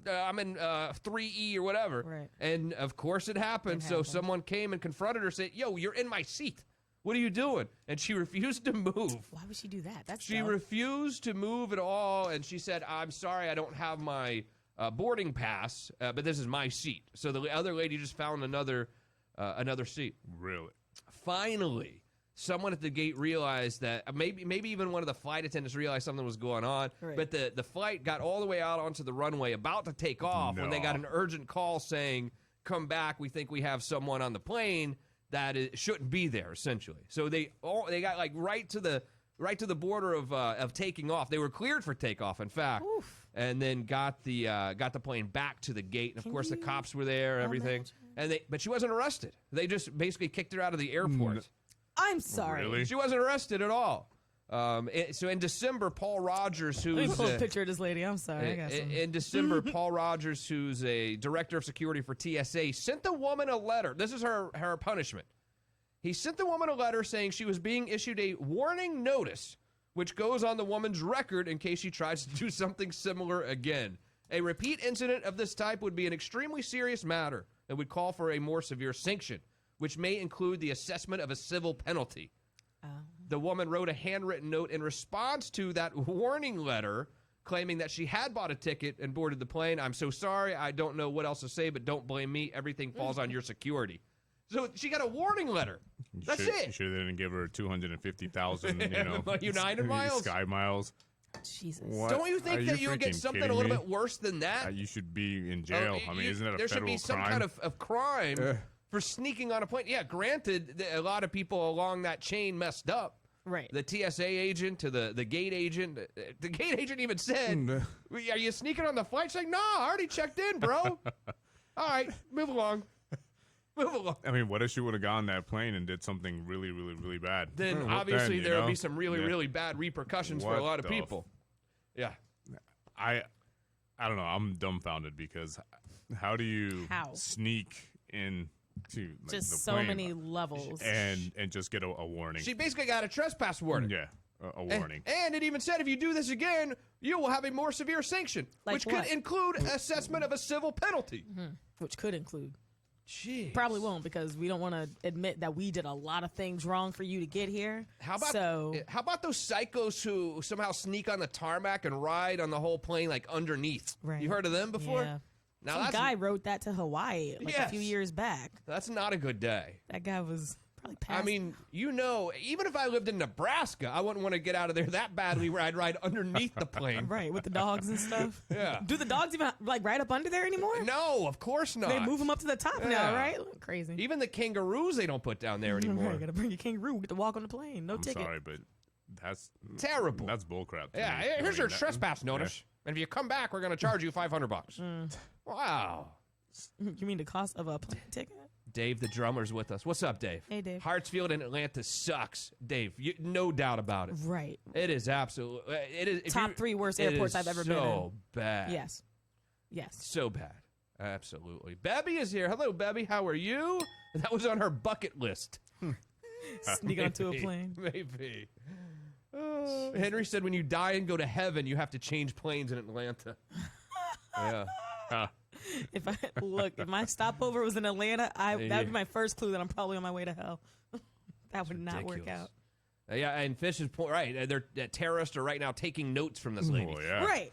3E or whatever. Right. And, of course, it happened. So someone came and confronted her, said, yo, you're in my seat. What are you doing? And she refused to move. Why would she do that? She refused to move at all, and she said, I'm sorry, I don't have my boarding pass, but this is my seat. So the other lady just found another seat. Really? Finally, someone at the gate realized that, maybe even one of the flight attendants realized something was going on, but the flight got all the way out onto the runway, about to take off, when they got an urgent call saying, come back, we think we have someone on the plane that shouldn't be there, essentially. So they got like right to the border of taking off. They were cleared for takeoff, in fact, and then got the plane back to the gate. And of course, the cops were there, everything. But she wasn't arrested. They just basically kicked her out of the airport. I'm sorry. Really? She wasn't arrested at all. So in December, Paul Rogers, Let me who's pull a picture of this lady. I'm sorry. I got some. in December, Paul Rogers, who's a director of security for TSA, sent the woman a letter. This is her punishment. He sent the woman a letter saying she was being issued a warning notice, which goes on the woman's record in case she tries to do something similar again. A repeat incident of this type would be an extremely serious matter and would call for a more severe sanction, which may include the assessment of a civil penalty. The woman wrote a handwritten note in response to that warning letter, claiming that she had bought a ticket and boarded the plane. I'm so sorry. I don't know what else to say, but don't blame me. Everything falls on your security. So she got a warning letter. That's it. You sure they didn't give her 250,000, United miles? Sky miles. Jesus. What? Don't you think that you would get something a little bit worse than that? You should be in jail. I mean, isn't that a there federal should be some crime? kind of crime for sneaking on a plane. Yeah, granted, a lot of people along that chain messed up. Right. The TSA agent to the gate agent. The gate agent even said, are you sneaking on the flight? She's like, no, I already checked in, bro. All right, move along. Move along. I mean, what if she would have gone on that plane and did something really, really, really bad? Then obviously there would be some really, really bad repercussions for a lot of people. Yeah. I don't know. I'm dumbfounded because how do you sneak in to just the so plane many levels and just get a warning? She basically got a trespass warning. Yeah, a warning. And it even said if you do this again, you will have a more severe sanction, which could include assessment of a civil penalty. Which could include. Jeez. Probably won't, because we don't want to admit that we did a lot of things wrong for you to get here. How about those psychos who somehow sneak on the tarmac and ride on the whole plane like underneath? Right. You heard of them before? Yeah. Now Some guy wrote that to Hawaii a few years back. That's not a good day. That guy was Probably past. I mean, even if I lived in Nebraska, I wouldn't want to get out of there that badly where I'd ride underneath the plane. Right, with the dogs and stuff. Yeah. Do the dogs even ride up under there anymore? No, of course not. They move them up to the top now, right? Crazy. Even the kangaroos they don't put down there anymore. Right, gotta bring your kangaroo. Get to walk on the plane. No ticket. Sorry, but that's terrible. That's bullcrap. Yeah, here's your trespass notice. And if you come back, we're going to charge you $500. Wow. You mean the cost of a plane ticket? Dave, the drummer's with us. What's up, Dave? Hey, Dave. Hartsfield and Atlanta sucks, Dave. No doubt about it. Right. It is absolutely. It is top 3 worst airports I've ever been in. So bad. Yes. So bad. Absolutely. Bebby is here. Hello, Bebby. How are you? That was on her bucket list. Sneak onto a plane. Maybe. Henry said when you die and go to heaven, you have to change planes in Atlanta. Yeah. If my stopover was in Atlanta, that would be my first clue that I'm probably on my way to hell. That would not work out. Yeah, and Fish is right. They're terrorists are right now taking notes from this lady. Oh, yeah.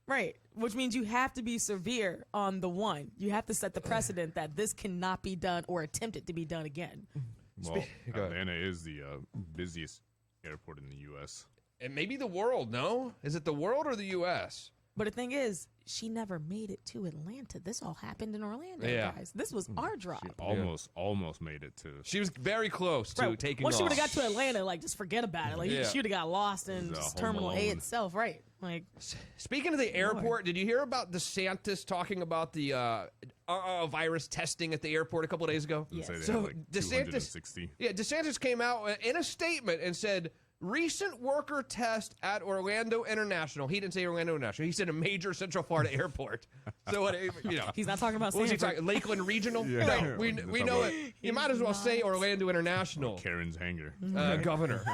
Right. Which means you have to be severe on the one. You have to set the precedent that this cannot be done or attempted to be done again. Well, Atlanta is the busiest airport in the U.S. And maybe the world, no? Is it the world or the U.S.? But the thing is, she never made it to Atlanta. This all happened in Orlando, guys. This was our drop. She almost made it to. She was very close to taking off. Once she would have got to Atlanta, just forget about it. Like she would have got lost in Terminal A itself, right? Like, speaking of the airport, did you hear about DeSantis talking about the virus testing at the airport a couple of days ago? Yes. So DeSantis came out in a statement and said, recent worker test at Orlando International. He didn't say Orlando International. He said a major Central Florida airport. So what? He's not talking about. What was he talking? Lakeland Regional? Yeah. No, we know it. You might as well say Orlando International. Karen's hangar. Governor.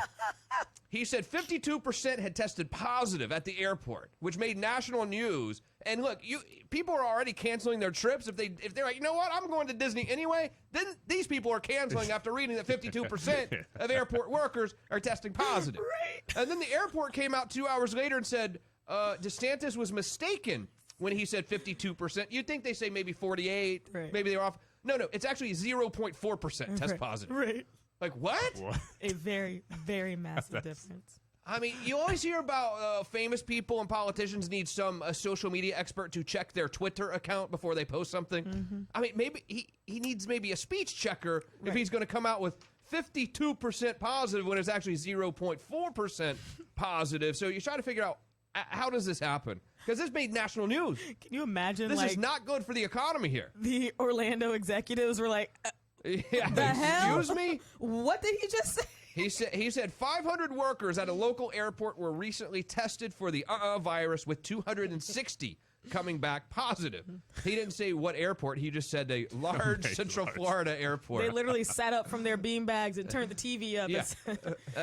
He said 52% had tested positive at the airport, which made national news. And look, people are already canceling their trips. If they're like, you know what, I'm going to Disney anyway, then these people are canceling after reading that 52% of airport workers are testing positive. Right. And then the airport came out 2 hours later and said DeSantis was mistaken when he said 52%. You'd think they say maybe 48, maybe they were off. No, it's actually 0.4% test positive. Right. Like, what? A very, very massive difference. I mean, you always hear about famous people and politicians need some social media expert to check their Twitter account before they post something. Mm-hmm. I mean, maybe he needs maybe a speech checker if he's going to come out with 52% positive when it's actually 0.4% positive. So you try to figure out, how does this happen? Because this made national news. Can you imagine? This is not good for the economy here. The Orlando executives were like, yeah, the hell? Excuse me? What did he just say? He said 500 workers at a local airport were recently tested for the virus, with 260 coming back positive. He didn't say what airport. He just said a large Central Florida airport. They literally sat up from their beanbags and turned the TV up. Yeah.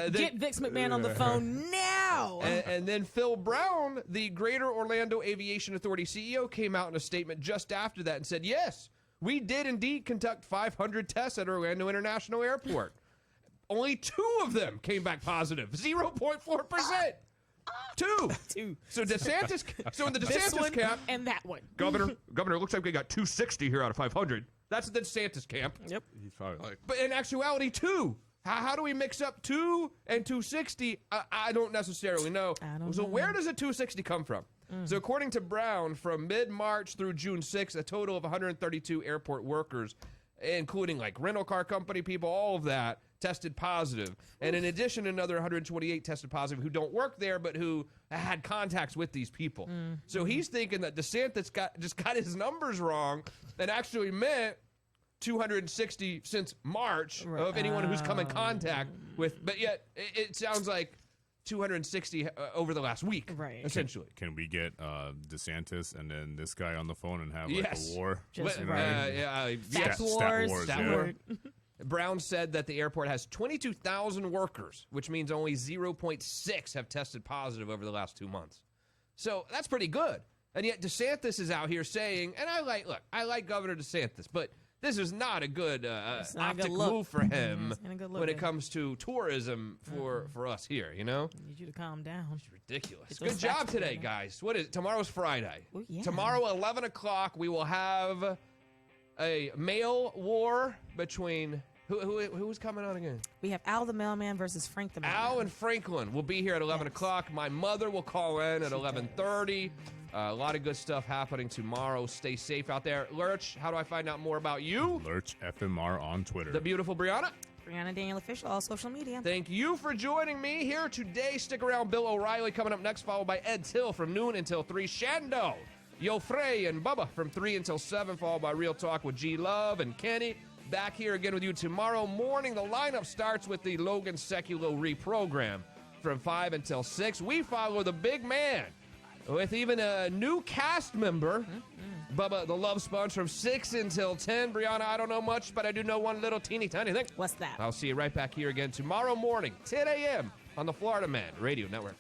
Get Vince McMahon on the phone now. And then Phil Brown, the Greater Orlando Aviation Authority CEO, came out in a statement just after that and said, yes, we did indeed conduct 500 tests at Orlando International Airport. Only 2 of them came back positive, 0.4%. Two. So DeSantis. So in the DeSantis camp, and that one, Governor, it looks like we got 260 here out of 500. That's the DeSantis camp. Yep. He's probably like, but in actuality, 2. How do we mix up 2 and 260? I don't necessarily know. So where does the 260 come from? So according to Brown, from mid-March through June 6th, a total of 132 airport workers, including like rental car company people, all of that, tested positive. And in addition, another 128 tested positive who don't work there, but who had contacts with these people. So he's thinking that DeSantis just got his numbers wrong and actually meant 260 since March of anyone who's come in contact with, but yet it sounds like 260 over the last week, essentially. Can we get DeSantis and then this guy on the phone and have like a war? Stat wars. Brown said that the airport has 22,000 workers, which means only 0.6 have tested positive over the last 2 months. So that's pretty good. And yet DeSantis is out here saying, and I like Governor DeSantis, but this is not a good optic move for him when it comes to tourism for us here, you know? I need you to calm down. It's ridiculous. Good job today, guys. What is it? Tomorrow's Friday. Well, yeah. Tomorrow, 11 o'clock, we will have a mail war between Who's coming on again? We have Al the Mailman versus Frank the Mailman. Al and Franklin will be here at 11 o'clock. My mother will call in at 11:30. A lot of good stuff happening tomorrow. Stay safe out there. Lurch, how do I find out more about you? Lurch FMR on Twitter. The beautiful Brianna? Brianna Daniel Official, all social media. Thank you for joining me here today. Stick around. Bill O'Reilly coming up next, followed by Ed Till from noon until 3. Shando, Yo Frey, and Bubba from 3 until 7, followed by Real Talk with G Love and Kenny. Back here again with you tomorrow morning. The lineup starts with the Logan Seculo reprogram from 5 until 6. We follow the big man with even a new cast member, Bubba the Love Sponge, from 6 until 10. Brianna, I don't know much, but I do know one little teeny tiny thing. What's that? I'll see you right back here again tomorrow morning, 10 a.m. on the Florida Man Radio Network.